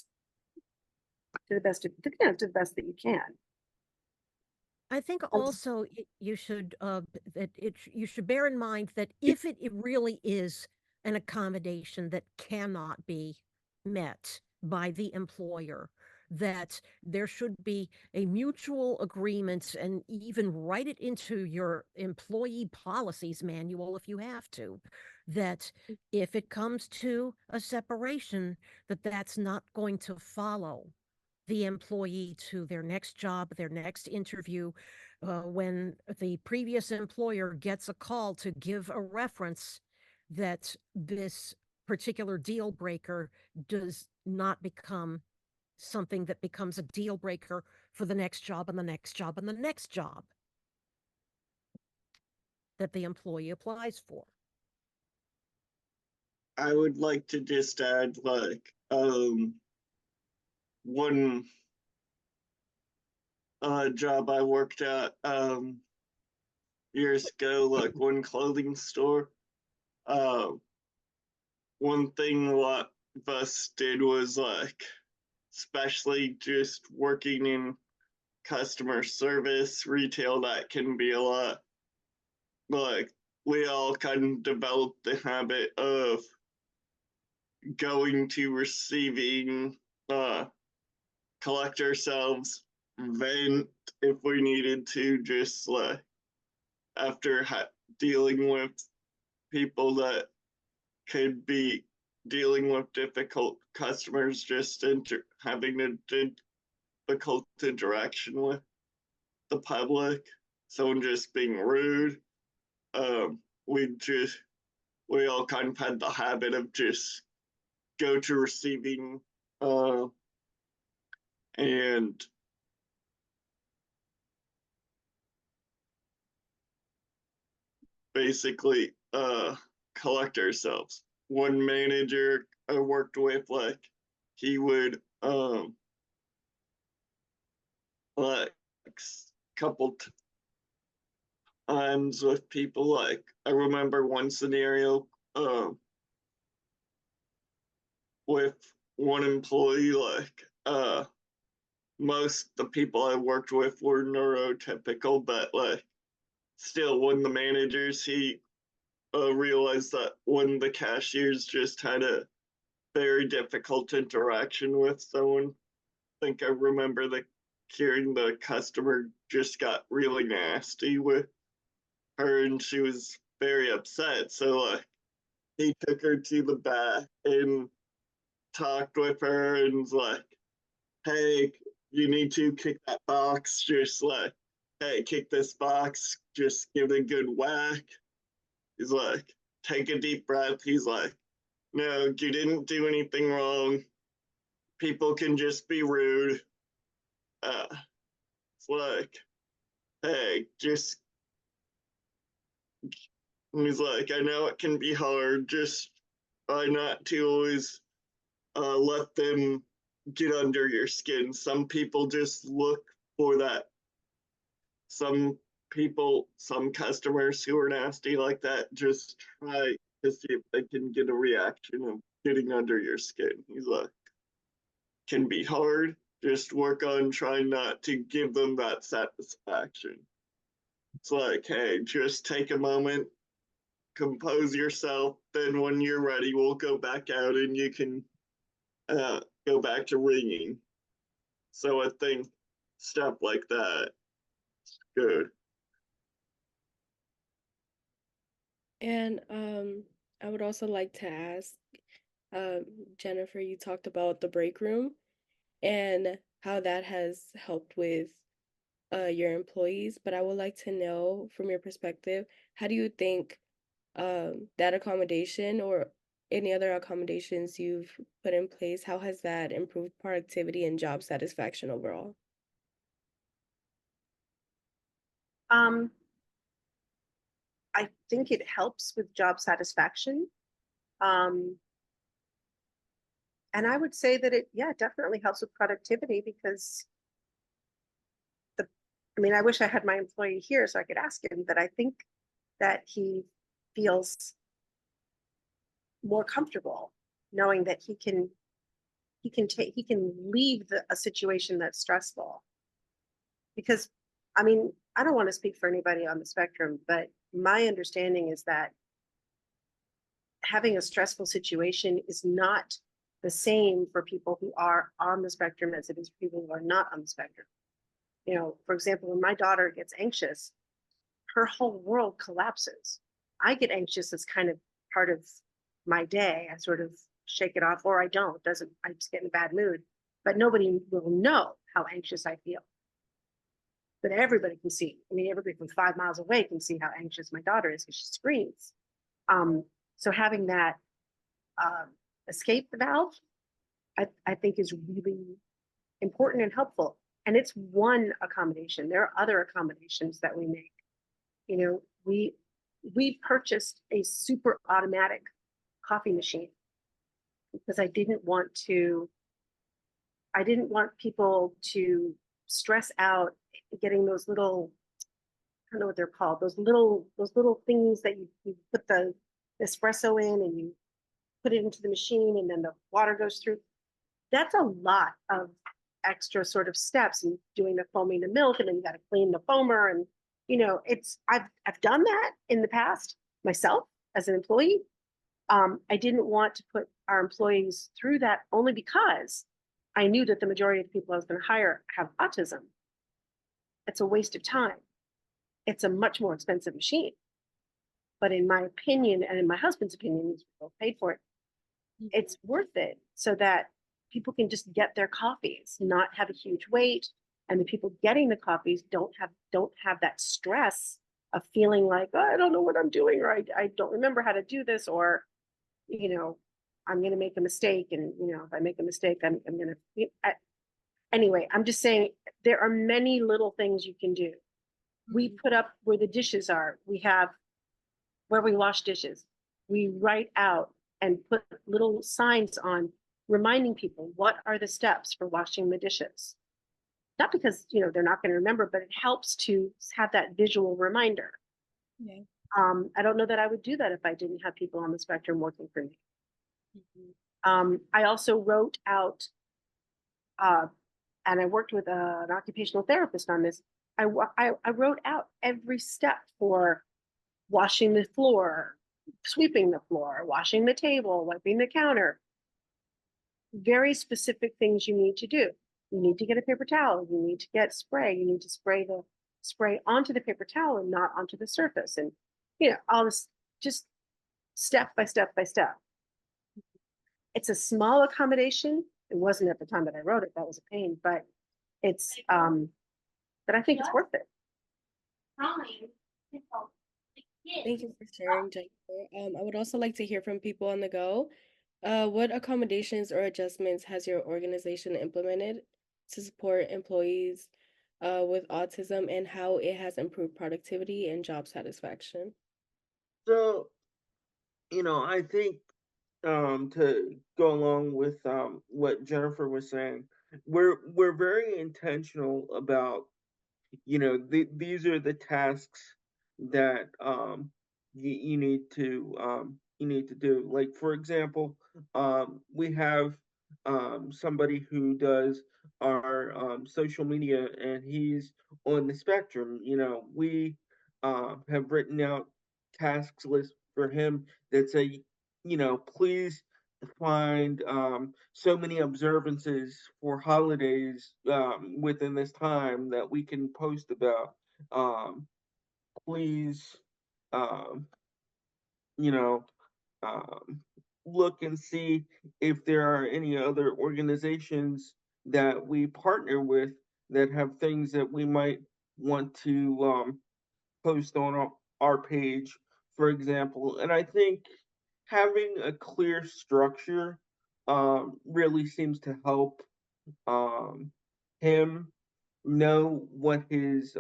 to the best that you can. I think also you should you should bear in mind that if it really is an accommodation that cannot be met by the employer, that there should be a mutual agreement, and even write it into your employee policies manual if you have to, that if it comes to a separation, that's not going to follow the employee to their next job, their next interview. When the previous employer gets a call to give a reference, that this particular deal breaker does not become something that becomes a deal breaker for the next job and the next job and the next job that the employee applies for. I would like to just add, one job I worked at years ago, one clothing store. One thing a lot of us did was especially just working in customer service, retail, that can be a lot. We all kind of developed the habit of going to receiving, collect ourselves, vent if we needed to, just after dealing with people that could be dealing with difficult customers, just having a difficult interaction with the public, someone just being rude. We all kind of had the habit of just go to receiving, and basically collect ourselves. One manager I worked with, like, he would like couple times with people, like I remember one scenario with one employee, like most the people I worked with were neurotypical, but like still one of the managers, he realized that one of the cashiers just had a very difficult interaction with someone. I think I remember hearing the customer just got really nasty with her and she was very upset. So like he took her to the back and talked with her and was like, hey, you need to kick that box, just like, hey, kick this box, just give it a good whack. He's like, take a deep breath. He's like, no, you didn't do anything wrong. People can just be rude. It's like, hey, just, he's like, I know it can be hard, just try not to always let them get under your skin. Some people just look for that. Some customers who are nasty like that just try to see if they can get a reaction of getting under your skin. He's like, can be hard. Just work on trying not to give them that satisfaction. It's like, hey, just take a moment, compose yourself. Then when you're ready, we'll go back out and you can go back to ringing. So I think stuff like that is good. And I would also like to ask, Jennifer, you talked about the break room and how that has helped with your employees, but I would like to know from your perspective, how do you think that accommodation or any other accommodations you've put in place, how has that improved productivity and job satisfaction overall? I think it helps with job satisfaction. And I would say that it, yeah, definitely helps with productivity because I wish I had my employee here so I could ask him, but I think that he feels more comfortable knowing that he can leave a situation that's stressful. Because I don't want to speak for anybody on the spectrum, but my understanding is that having a stressful situation is not the same for people who are on the spectrum as it is for people who are not on the spectrum. For example, when my daughter gets anxious, her whole world collapses. I get anxious as kind of part of my day. I sort of shake it off, or I don't. I just get in a bad mood. But nobody will know how anxious I feel. But everybody can see. Everybody from 5 miles away can see how anxious my daughter is because she screams. So having that escape valve, I think is really important and helpful. And it's one accommodation. There are other accommodations that we make. We purchased a super automatic coffee machine because I didn't want people to stress out getting those little, I don't know what they're called, those little things that you put the espresso in and you put it into the machine and then the water goes through. That's a lot of extra sort of steps and doing the foaming the milk, and then you got to clean the foamer. And I've done that in the past myself as an employee. I didn't want to put our employees through that only because I knew that the majority of the people I was going to hire have autism. It's a waste of time. It's a much more expensive machine. But in my opinion, and in my husband's opinion, he's both paid for it, it's worth it so that people can just get their coffees, not have a huge wait. And the people getting the coffees don't have that stress of feeling like, oh, I don't know what I'm doing, or I don't remember how to do this, or, I'm going to make a mistake. And, if I make a mistake, I'm going to, anyway, I'm just saying there are many little things you can do. We put up where the dishes are. We have where we wash dishes. We write out and put little signs on reminding people what are the steps for washing the dishes. Not because, you know, they're not going to remember, but it helps to have that visual reminder. Yeah. I don't know that I would do that if I didn't have people on the spectrum working for me. I also wrote out, and I worked with an occupational therapist on this. I wrote out every step for washing the floor, sweeping the floor, washing the table, wiping the counter. Very specific things you need to do. You need to get a paper towel. You need to get spray. You need to spray onto the paper towel and not onto the surface. And, you know, all this just step by step by step. It's a small accommodation. It wasn't at the time that I wrote it. That was a pain, but it's, but I think it's worth it. Thank you for sharing, Jennifer. I would also like to hear from people on the go. What accommodations or adjustments has your organization implemented to support employees with autism, and how it has improved productivity and job satisfaction? So, you know, I think to go along with what Jennifer was saying, we're very intentional about, you know, these are the tasks that you need to do. Like, for example, we have somebody who does our social media, and he's on the spectrum. You know, we have written out tasks list for him that say, you know, please find so many observances for holidays within this time that we can post about. Please, um, you know, um, look and see if there are any other organizations that we partner with that have things that we might want to post on our page, for example. And I think having a clear structure really seems to help him know what his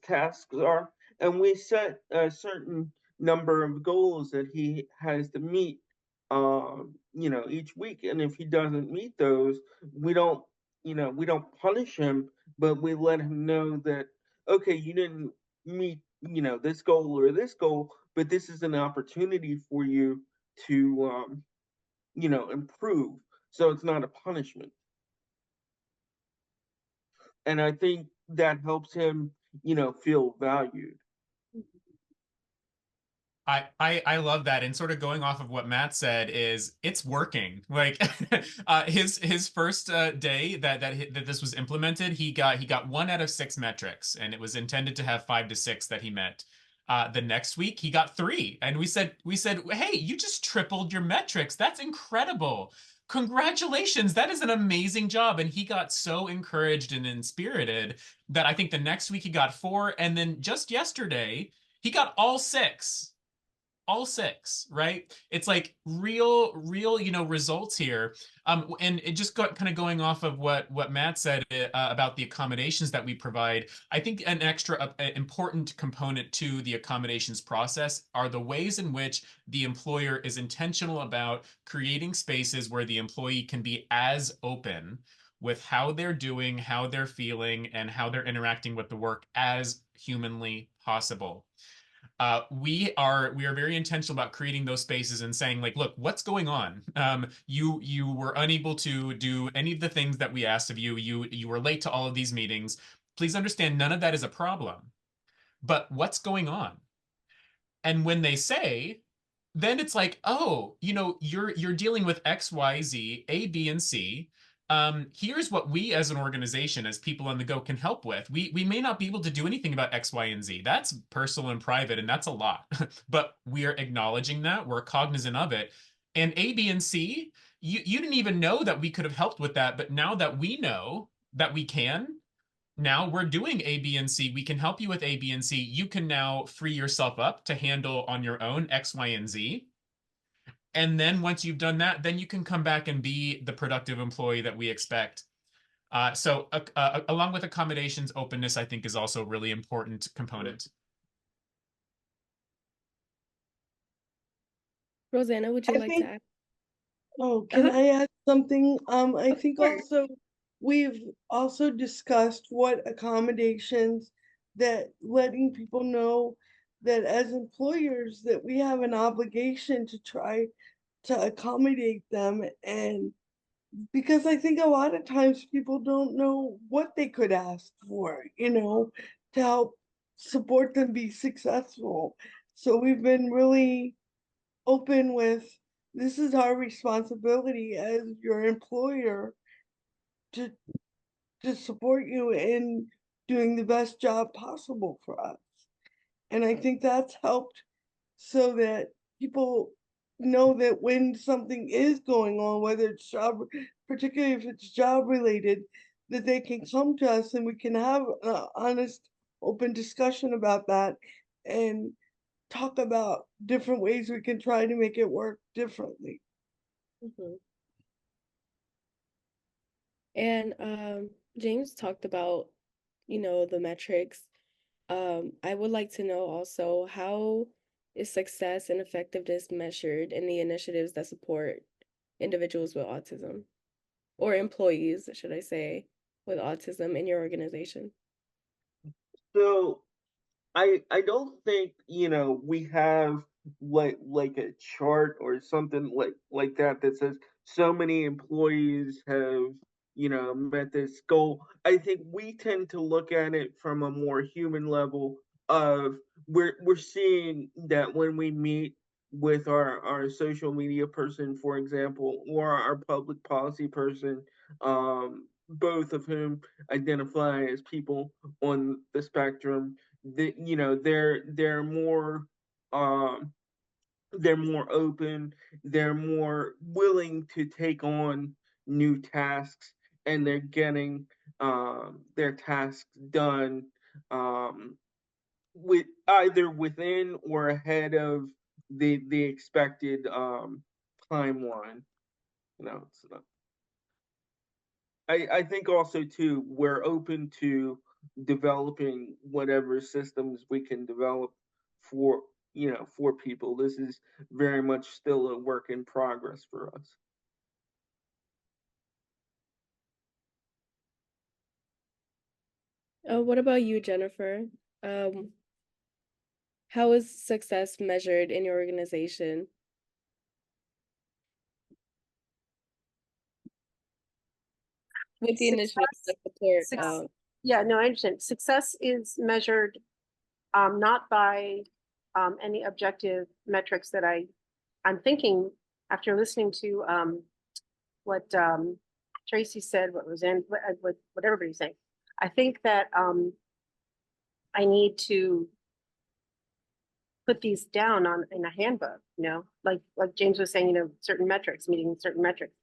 tasks are, and we set a certain number of goals that he has to meet, you know, each week. And if he doesn't meet those, we don't, you know, we don't punish him, but we let him know that, okay, you didn't meet, you know, this goal or this goal, but this is an opportunity for you to you know, improve, so it's not a punishment. And I think that helps him, you know, feel valued. I love that. And sort of going off of what Matt said, is it's working. Like his first day that this was implemented, he got 1 out of 6 metrics, and it was intended to have 5 to 6 that he met. The next week he got 3, and we said, hey, you just tripled your metrics. That's incredible. Congratulations. That is an amazing job. And he got so encouraged and inspirited that I think the next week he got 4, and then just yesterday he got all 6, right? It's like real, you know, results here. And it just got kind of going off of what Matt said about the accommodations that we provide. I think an extra important component to the accommodations process are the ways in which the employer is intentional about creating spaces where the employee can be as open with how they're doing, how they're feeling, and how they're interacting with the work as humanly possible. We are very intentional about creating those spaces and saying, like, look, what's going on? You were unable to do any of the things that we asked of you. You were late to all of these meetings. Please understand, none of that is a problem. But what's going on? And when they say, then it's like, oh, you know, you're dealing with X, Y, Z, A, B, and C. Here's what we as an organization, as people on the go, can help with. We may not be able to do anything about X, Y, and Z. That's personal and private, and that's a lot. But we are acknowledging that, we're cognizant of it. And A, B, and C, you didn't even know that we could have helped with that, but now that we know that we can, now we're doing A, B, and C. We can help you with A, B, and C. You can now free yourself up to handle on your own X, Y, and Z. And then once you've done that, then you can come back and be the productive employee that we expect. So along with accommodations, openness, I think, is also a really important component. Rosanna, would you I like think to add? Oh, can I add something? I Of think course. also we've also discussed what accommodations, that letting people know that as employers that we have an obligation to try to accommodate them, and because I think a lot of times people don't know what they could ask for, to help support them be successful. So we've been really open with, this is our responsibility as your employer to support you in doing the best job possible for us. And I think that's helped, so that people know that when something is going on, whether it's job, particularly if it's job related, that they can come to us and we can have an honest, open discussion about that, and talk about different ways we can try to make it work differently. Mhm. And James talked about, the metrics. I would like to know also, how is success and effectiveness measured in the initiatives that support individuals with autism, or employees, should I say, with autism in your organization? So I don't think, we have like a chart or something like that that says so many employees have, met this goal. I think we tend to look at it from a more human level of, we're seeing that when we meet with our social media person, for example, or our public policy person, both of whom identify as people on the spectrum, they're more, um they're more open, they're more willing to take on new tasks, and they're getting their tasks done, um with either within or ahead of the expected timeline. So I think also too, we're open to developing whatever systems we can develop for, for people. This is very much still a work in progress for us. What about you, Jennifer? Um, how is success measured in your organization? With the initiatives that support, Yeah, no, I understand. Success is measured not by any objective metrics that I'm thinking after listening to what Tracy said, what Roseanne, what everybody's saying. I think that I need to put these down in a handbook, like James was saying, certain metrics, meeting certain metrics.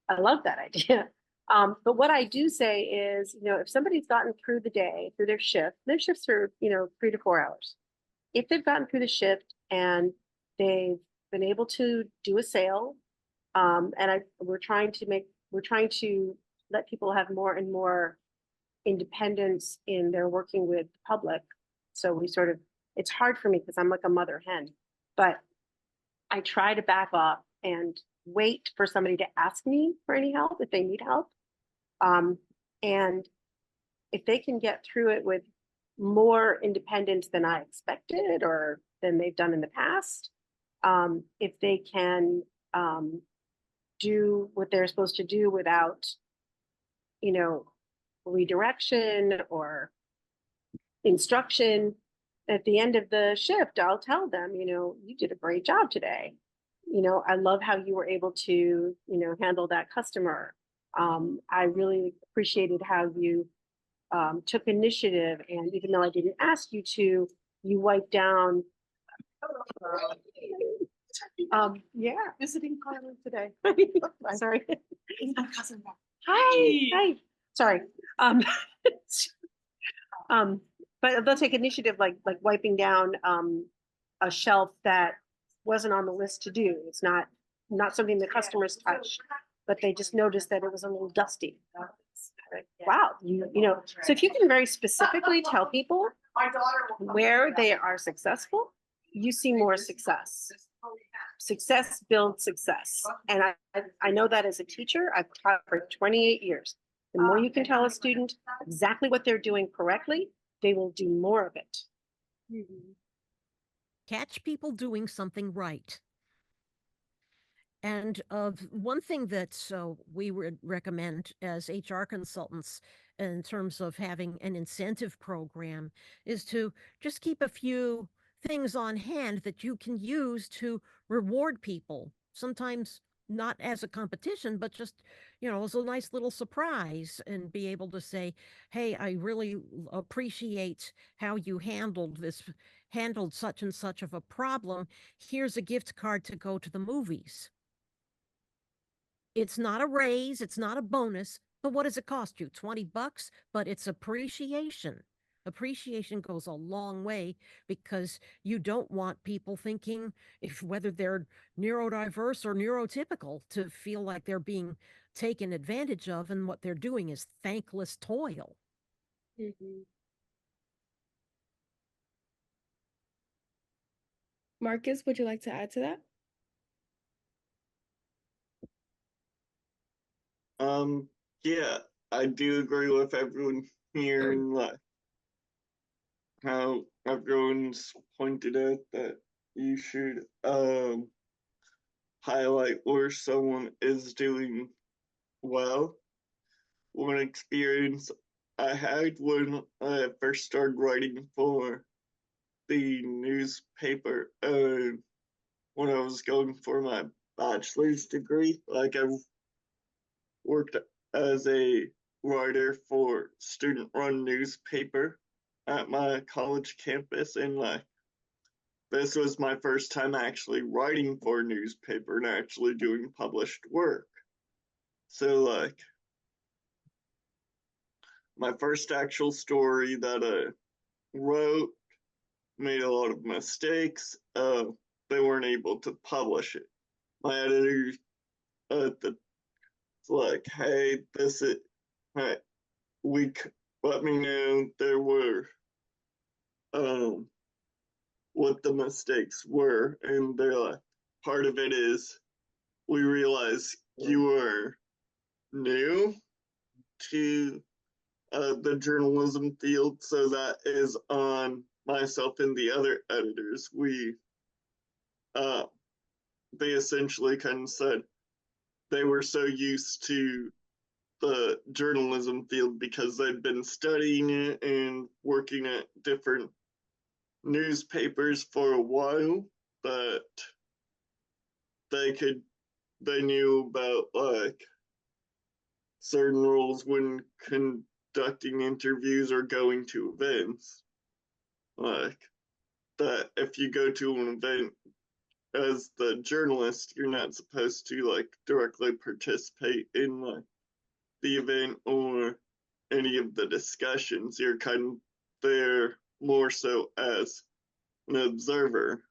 I love that idea. But what I do say is, if somebody's gotten through the day, through their shifts are, 3 to 4 hours. If they've gotten through the shift and they've been able to do a sale, and we're trying to let people have more and more independence in their working with the public. So it's hard for me because I'm like a mother hen, but I try to back off and wait for somebody to ask me for any help if they need help. And if they can get through it with more independence than I expected or than they've done in the past, if they can do what they're supposed to do without, redirection or instruction, at the end of the shift, I'll tell them, you did a great job today. I love how you were able to, handle that customer. I really appreciated how you took initiative, and even though I didn't ask you to, you wiped down. Yeah, visiting Carmen today. Sorry. My cousin. Hi. Sorry. But they'll take initiative, like wiping down a shelf that wasn't on the list to do. It's not something the customers touch, but they just noticed that it was a little dusty. Wow, so if you can very specifically tell people where they are successful, you see more success. success builds success. And I know that as a teacher. I've taught for 28 years. The more you can tell a student exactly what they're doing correctly, they will do more of it. Catch people doing something right. And one thing that we would recommend as HR consultants in terms of having an incentive program is to just keep a few things on hand that you can use to reward people. Sometimes not as a competition, but just, as a nice little surprise, and be able to say, hey, I really appreciate how you handled such and such of a problem. Here's a gift card to go to the movies. It's not a raise, it's not a bonus, but what does it cost you? $20, but it's appreciation. Appreciation goes a long way, because you don't want people thinking, whether they're neurodiverse or neurotypical, to feel like they're being taken advantage of and what they're doing is thankless toil. Marcus, would you like to add to that? Yeah, I do agree with everyone here, and like how everyone's pointed out that you should highlight where someone is doing well. One experience I had when I first started writing for the newspaper, when I was going for my bachelor's degree, like I worked as a writer for student-run newspaper at my college campus, and like this was my first time actually writing for a newspaper and actually doing published work. So like my first actual story that I wrote made a lot of mistakes. They weren't able to publish it. My editor at the like, hey, this is, hey, let me know there were what the mistakes were, and they're like, part of it is we realize you were new to the journalism field, so that is on myself and the other editors. They essentially kind of said they were so used to the journalism field because they'd been studying it and working at different newspapers for a while, that they knew about like certain rules when conducting interviews or going to events. Like that if you go to an event as the journalist, you're not supposed to like directly participate in like the event or any of the discussions. You're kind of there more so as an observer.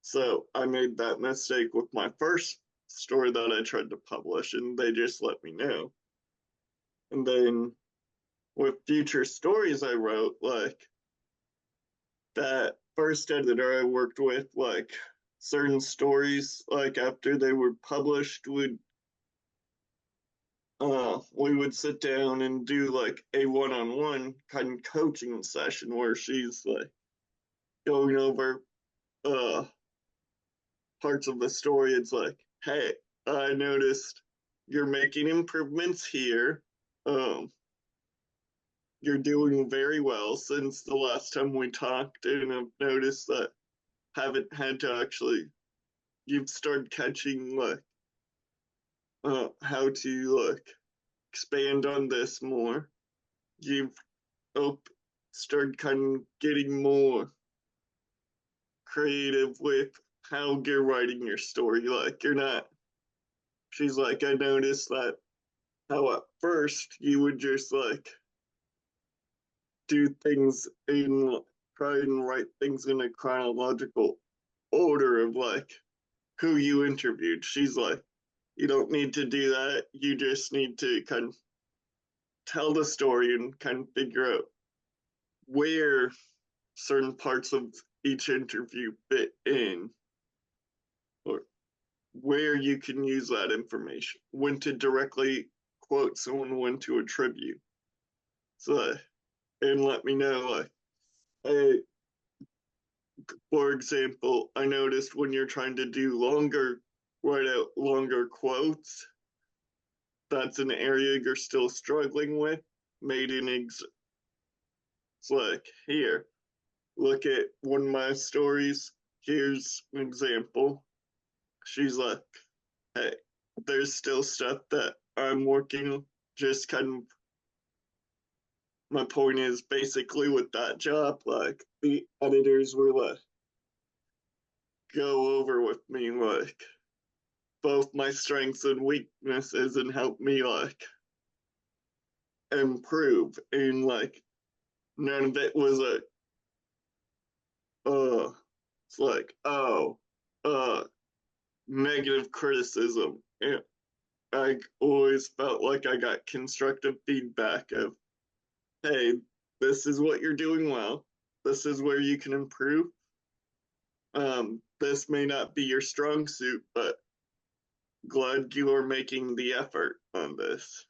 So I made that mistake with my first story that I tried to publish, and they just let me know. And then with future stories I wrote, like that first editor I worked with, like certain stories, like after they were published, we would sit down and do like a one-on-one kind of coaching session where she's like going over parts of the story. It's like, hey, I noticed you're making improvements here. You're doing very well since the last time we talked, and I've noticed that haven't had to actually, you've started catching like how to like expand on this more. You've started kind of getting more creative with how you're writing your story. Like you're not, she's like, I noticed that how at first you would just like do things in, try and write things in a chronological order of like who you interviewed. She's like, you don't need to do that. You just need to kind of tell the story and kind of figure out where certain parts of each interview fit in. where you can use that information, when to directly quote someone, when to attribute. So, and let me know, like, hey, for example, I noticed when you're trying to do write out longer quotes, that's an area you're still struggling with. Made an it's like, here, look at one of my stories. Here's an example. She's like, hey, there's still stuff that I'm working, just kind of, my point is basically with that job, like the editors were like, go over with me like both my strengths and weaknesses and help me like improve. And like none of it was a it's like, oh, uh negative criticism. And I always felt like I got constructive feedback of, hey, this is what you're doing well. This is where you can improve. This may not be your strong suit, but glad you are making the effort on this.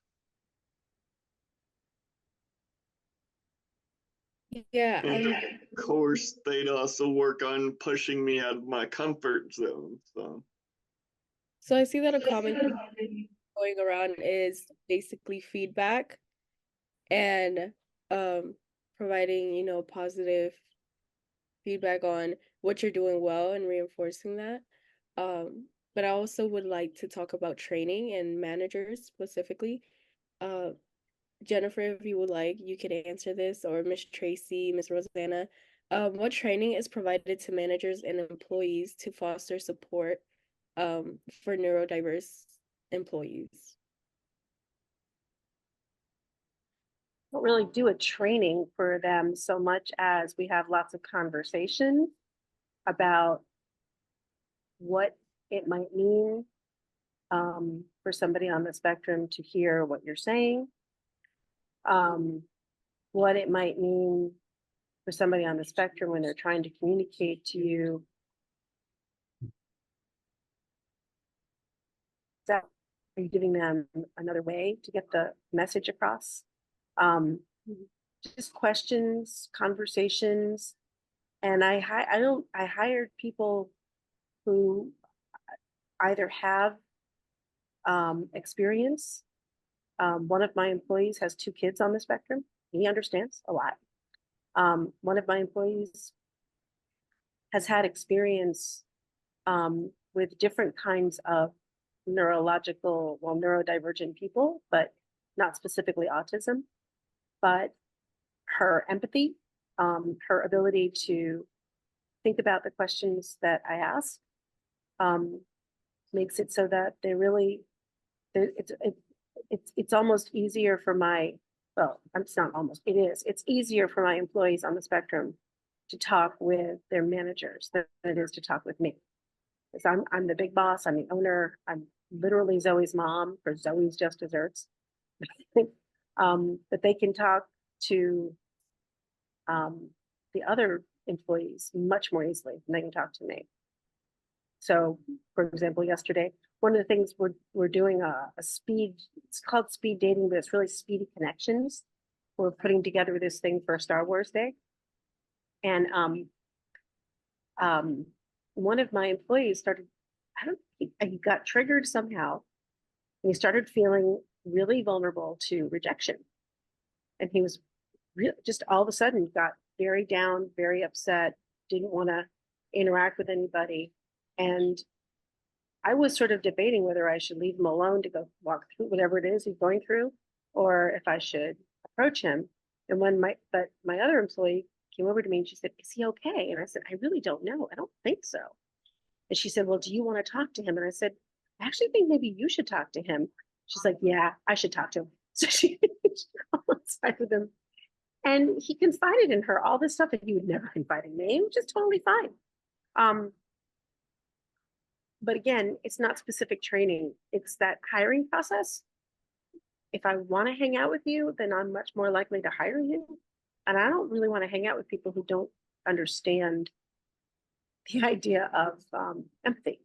Yeah, And of course, they'd also work on pushing me out of my comfort zone. so I see that a common going around is basically feedback and providing, positive feedback on what you're doing well and reinforcing that. But I also would like to talk about training and managers specifically. Uh, Jennifer, if you would like, you could answer this, or Miss Tracy, Miss Rosanna. What training is provided to managers and employees to foster support for neurodiverse employees? Don't really do a training for them so much as we have lots of conversations about what it might mean for somebody on the spectrum to hear what you're saying, what it might mean for somebody on the spectrum when they're trying to communicate to you. Are you giving them another way to get the message across? Just questions, conversations, and I hired people who either have experience. One of my employees has 2 kids on the spectrum. He understands a lot. One of my employees has had experience with different kinds of neurodivergent people, but not specifically autism. But her empathy, her ability to think about the questions that I ask, makes it so that they really, it's almost easier for my, well, it's not almost, it is, it's easier for my employees on the spectrum to talk with their managers than it is to talk with me. Because I'm the big boss, I'm the owner, I'm literally Zoe's mom for Zoe's Just Desserts. But they can talk to the other employees much more easily than they can talk to me. So, for example, yesterday, one of the things we're doing a speed, it's called speed dating, but it's really speedy connections. We're putting together this thing for Star Wars Day. And one of my employees started, he got triggered somehow. And he started feeling really vulnerable to rejection. And he was just all of a sudden got very down, very upset, didn't want to interact with anybody. And I was sort of debating whether I should leave him alone to go walk through whatever it is he's going through, or if I should approach him. And but my other employee came over to me and she said, "Is he okay?" And I said, "I really don't know. I don't think so." And she said, "Well, do you want to talk to him?" And I said, "I actually think maybe you should talk to him." She's like, "Yeah, I should talk to him." So she outside with him. And he confided in her all this stuff that he would never confide in me, which is totally fine. But again, it's not specific training. It's that hiring process. If I want to hang out with you, then I'm much more likely to hire you. And I don't really want to hang out with people who don't understand the idea of empathy.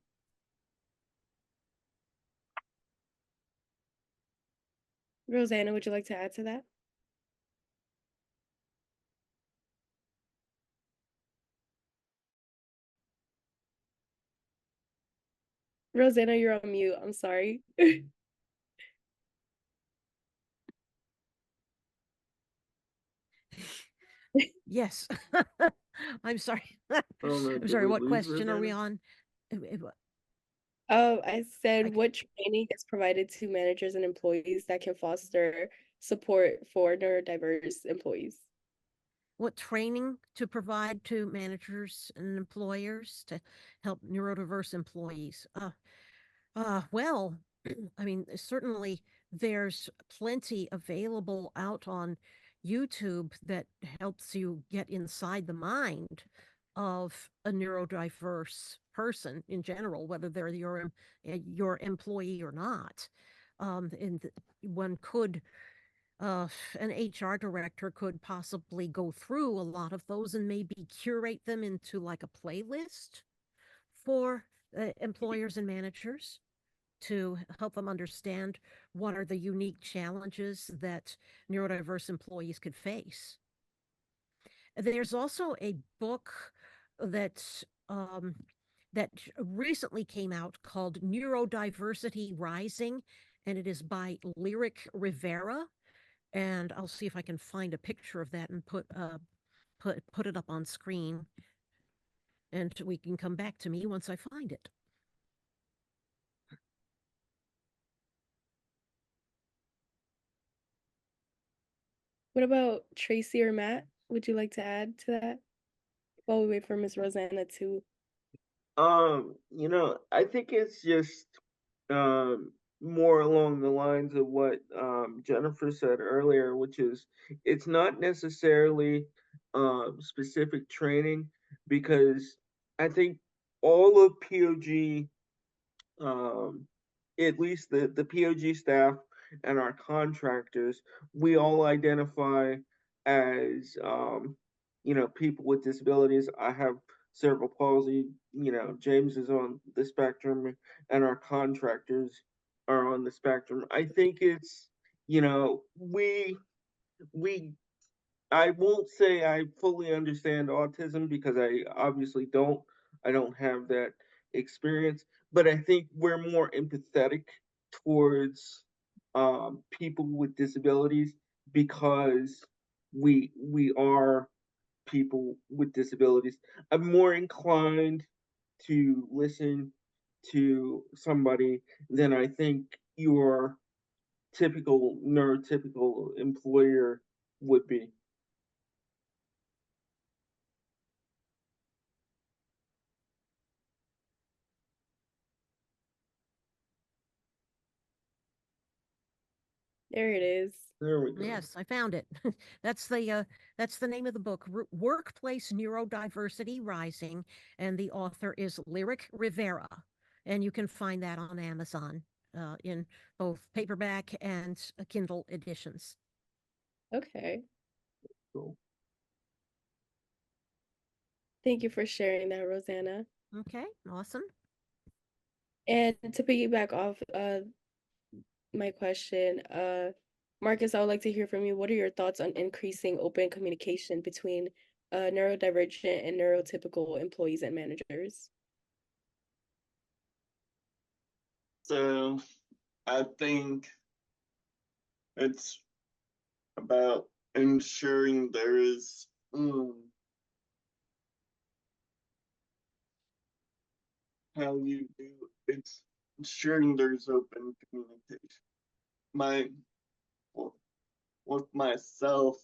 Rosanna, would you like to add to that? Rosanna, you're on mute. I'm sorry. Yes. I'm sorry. Oh no, I'm did sorry, we what lose question are we Rosanna? on? I said, I, what training is provided to managers and employees that can foster support for neurodiverse employees? what training to provide to managers and employers to help neurodiverse employees? Well, I mean, certainly there's plenty available out on YouTube that helps you get inside the mind of a neurodiverse person in general, whether they're your employee or not. And one could an HR director could possibly go through a lot of those and maybe curate them into like a playlist for employers and managers to help them understand what are the unique challenges that neurodiverse employees could face. There's also a book that that recently came out called Neurodiversity Rising, and it is by Lyric Rivera. And I'll see if I can find a picture of that and put it up on screen, and we can come back to me once I find it. What about Tracy or Matt? Would you like to add to that while we wait for Miss Rosanna to? I think it's just more along the lines of what Jennifer said earlier, which is it's not necessarily specific training, because I think all of POG, um, at least the POG staff and our contractors, we all identify as people with disabilities. I have cerebral palsy. James is on the spectrum, and our contractors are on the spectrum. I think it's we I won't say I fully understand autism, because I obviously don't. I don't have that experience, but I think we're more empathetic towards people with disabilities, because we are people with disabilities. I'm more inclined to listen to somebody than I think your typical neurotypical employer would be. There it is. There we go. Yes, I found it. That's the name of the book, Workplace Neurodiversity Rising, and the author is Lyric Rivera, and you can find that on Amazon in both paperback and Kindle editions. Okay. Cool. Thank you for sharing that, Rosanna. Okay, awesome. And to piggyback off my question, Marcus, I would like to hear from you. What are your thoughts on increasing open communication between neurodivergent and neurotypical employees and managers? So I think it's about ensuring there is how you do it's ensuring there's open communication. My with myself,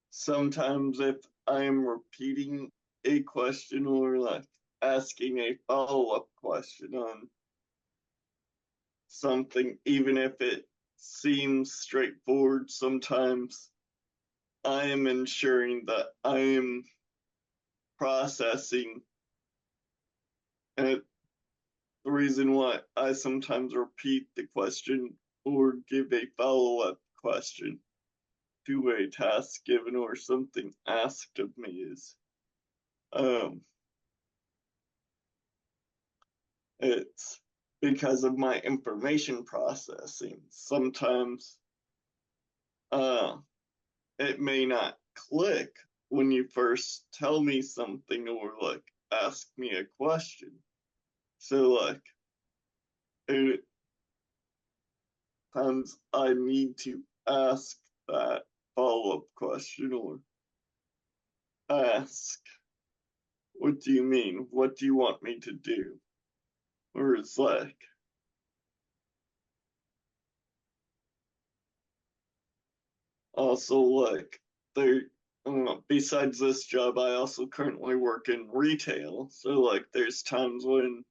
sometimes if I'm repeating a question or like asking a follow-up question on something, even if it seems straightforward, sometimes I am ensuring that I am processing it. The reason why I sometimes repeat the question or give a follow-up question to a task given or something asked of me is it's because of my information processing. Sometimes it may not click when you first tell me something or like ask me a question. So like it times I need to ask that follow-up question or ask, what do you mean? What do you want me to do? Or it's like, also like there, besides this job, I also currently work in retail. So like there's times when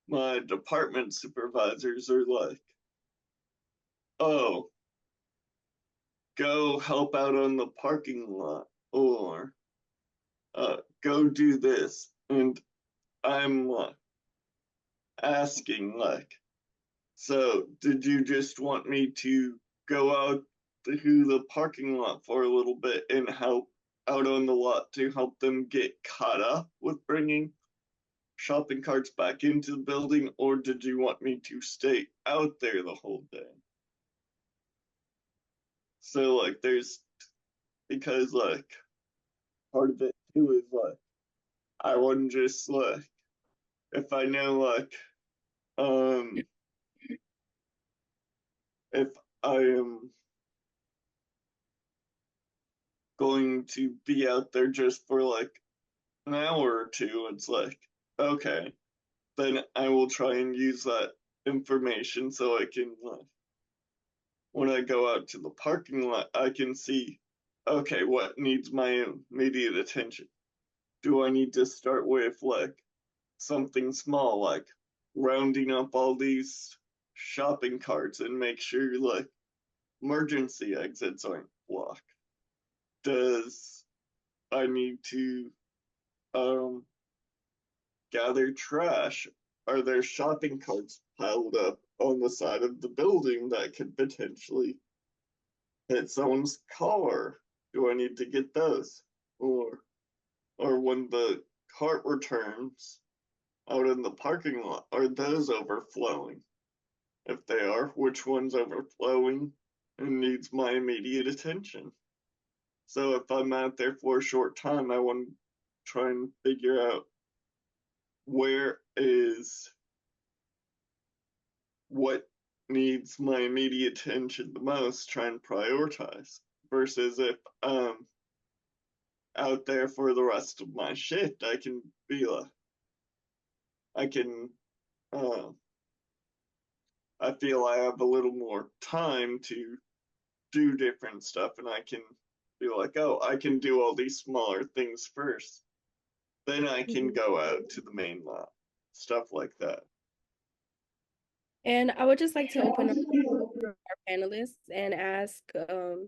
my department supervisors are like, oh, go help out on the parking lot or go do this. And I'm asking like, so did you just want me to go out to the parking lot for a little bit and help out on the lot to help them get caught up with bringing shopping carts back into the building, or did you want me to stay out there the whole day? So like there's, because like part of it too is like I wouldn't just like, if I know like if I am going to be out there just for like an hour or two, it's like, okay, then I will try and use that information so I can when I go out to the parking lot, I can see, okay, what needs my immediate attention? Do I need to start with like something small, like rounding up all these shopping carts and make sure like emergency exits aren't blocked? Does I need to gather trash? Are there shopping carts piled up on the side of the building that could potentially hit someone's car? Do I need to get those? Or when the cart returns out in the parking lot, are those overflowing? If they are, which one's overflowing and needs my immediate attention? So if I'm out there for a short time, I want to try and figure out where is what needs my immediate attention the most, try and prioritize, versus if I'm out there for the rest of my shift, I can be like, I can I feel I have a little more time to do different stuff, and I can be like, oh, I can do all these smaller things first, then I can go out to the main lot, stuff like that. And I would just like to open up our panelists and ask to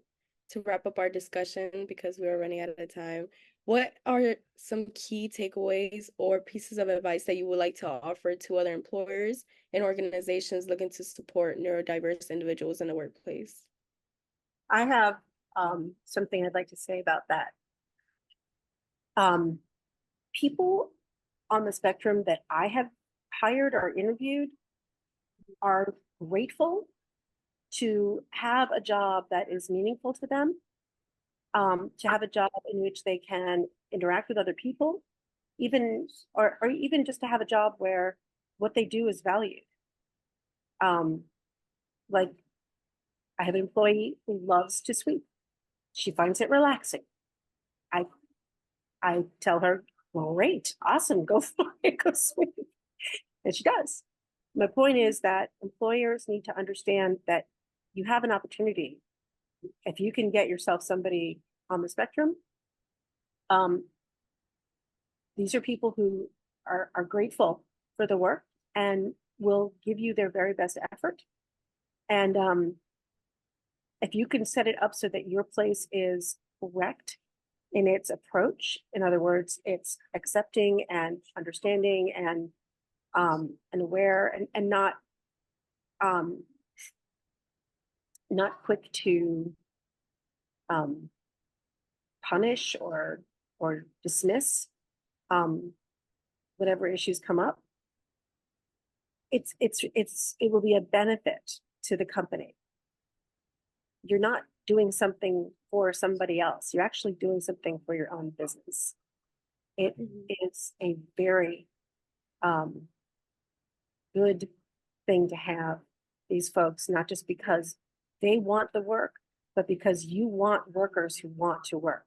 wrap up our discussion because we are running out of time. What are some key takeaways or pieces of advice that you would like to offer to other employers and organizations looking to support neurodiverse individuals in the workplace? I have something I'd like to say about that. People on the spectrum that I have hired or interviewed are grateful to have a job that is meaningful to them, to have a job in which they can interact with other people, even or even just to have a job where what they do is valued. Like I have an employee who loves to sweep. She finds it relaxing. I tell her, great, awesome, go for it, go sweep. And she does. My point is that employers need to understand that you have an opportunity. If you can get yourself somebody on the spectrum, these are people who are grateful for the work and will give you their very best effort. And if you can set it up so that your place is correct in its approach, in other words, it's accepting and understanding and aware and not quick to punish or dismiss whatever issues come up. It will be a benefit to the company. You're not doing something for somebody else. You're actually doing something for your own business. It is a very good thing to have these folks, not just because they want the work, but because you want workers who want to work.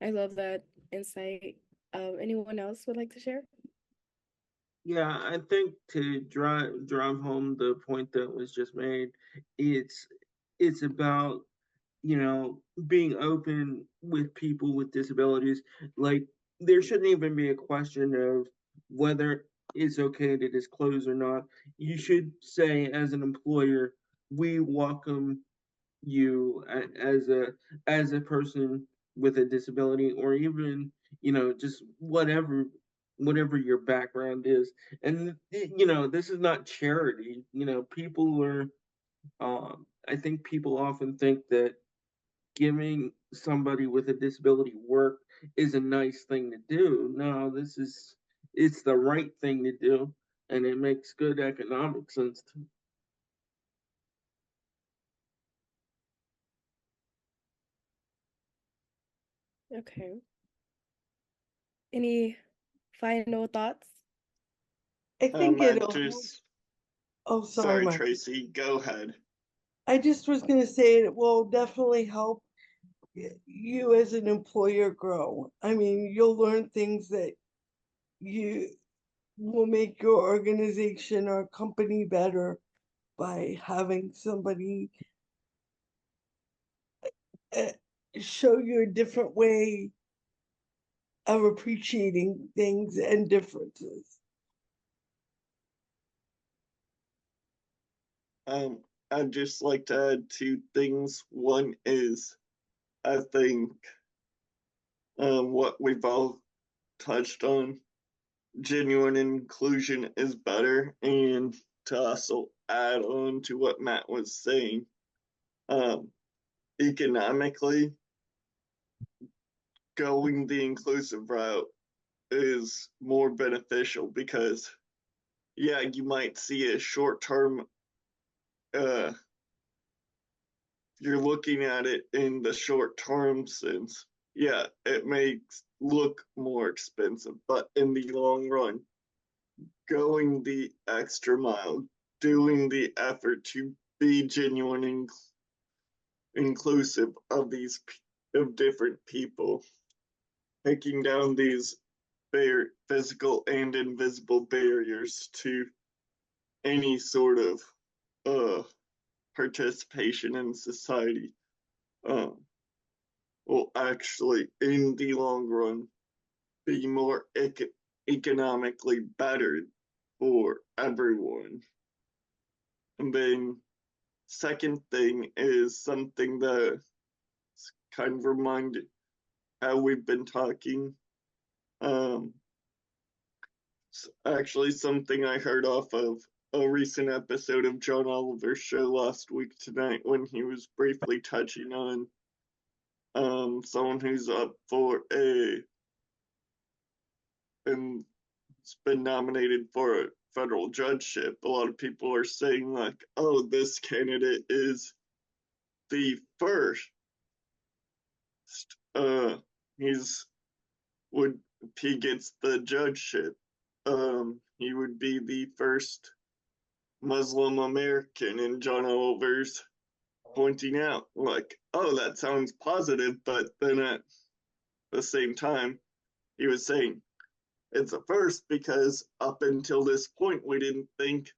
I love that insight. Anyone else would like to share? Yeah, I think to drive home the point that was just made, it's about, you know, being open with people with disabilities. Like, there shouldn't even be a question of whether it's okay to disclose or not. You should say, as an employer, we welcome you as a person with a disability, or even, you know, just whatever your background is. And you know, this is not charity. You know, people are I think people often think that giving somebody with a disability work is a nice thing to do. No, it's the right thing to do, and it makes good economic sense to. Okay. Any final thoughts? I think I it'll help. just, Oh, sorry, sorry, Mark. Tracy, go ahead. I just was gonna say it will definitely help you as an employer grow. I mean, you'll learn things that you will make your organization or company better by having somebody uh, show you a different way of appreciating things and differences. I'd just like to add two things. One is, I think, what we've all touched on, genuine inclusion is better. And to also add on to what Matt was saying, um, economically, going the inclusive route is more beneficial because, yeah, you might see a short term, uh, you're looking at it in the short term sense. Yeah, it makes look more expensive, but in the long run, going the extra mile, doing the effort to be genuine and inclusive of these of different people, taking down these physical and invisible barriers to any sort of uh, participation in society, um, will actually, in the long run, be more economically better for everyone. And then, second thing is something that kind of reminded how we've been talking. Um, actually, something I heard off of a recent episode of John Oliver's show last week tonight when he was briefly touching on someone who's up for and it's been nominated for a federal judgeship. A lot of people are saying like, oh, this candidate is the first. He's would if he gets the judgeship, he would be the first Muslim American. And John Oliver's pointing out like, oh, that sounds positive, but then at the same time, he was saying it's a first because up until this point, we didn't think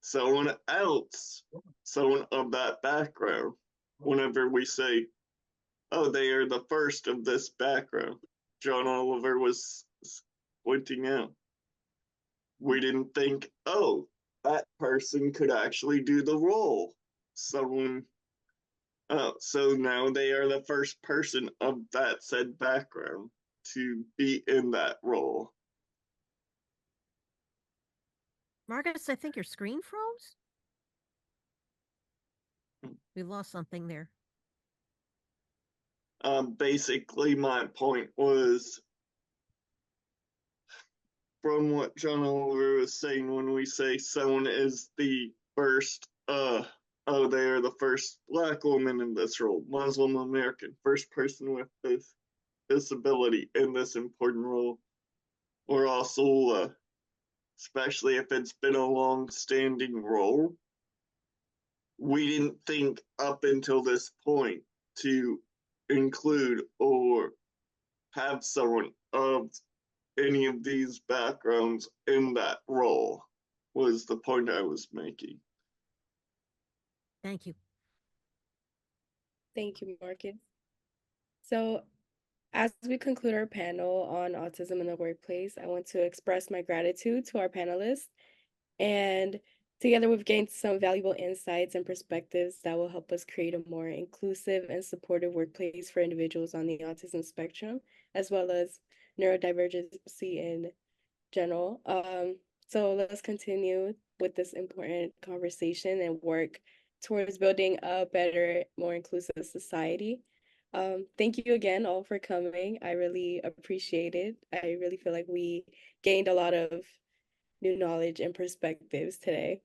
someone else, someone of that background, whenever we say, oh, they are the first of this background, John Oliver was pointing out. We didn't think, oh, that person could actually do the role. Someone, so now they are the first person of that said background to be in that role. Marcus, I think your screen froze. We lost something there. Basically, my point was from what John Oliver was saying when we say someone is the first they are the first Black woman in this role, Muslim American, first person with this disability in this important role. Or also, especially if it's been a long-standing role, we didn't think up until this point to include or have someone of any of these backgrounds in that role, was the point I was making. Thank you. Thank you, Marcus. So, as we conclude our panel on autism in the workplace, I want to express my gratitude to our panelists. And together we've gained some valuable insights and perspectives that will help us create a more inclusive and supportive workplace for individuals on the autism spectrum, as well as neurodivergency in general. So let's continue with this important conversation and work towards building a better, more inclusive society. Thank you again all for coming. I really appreciate it. I really feel like we gained a lot of new knowledge and perspectives today.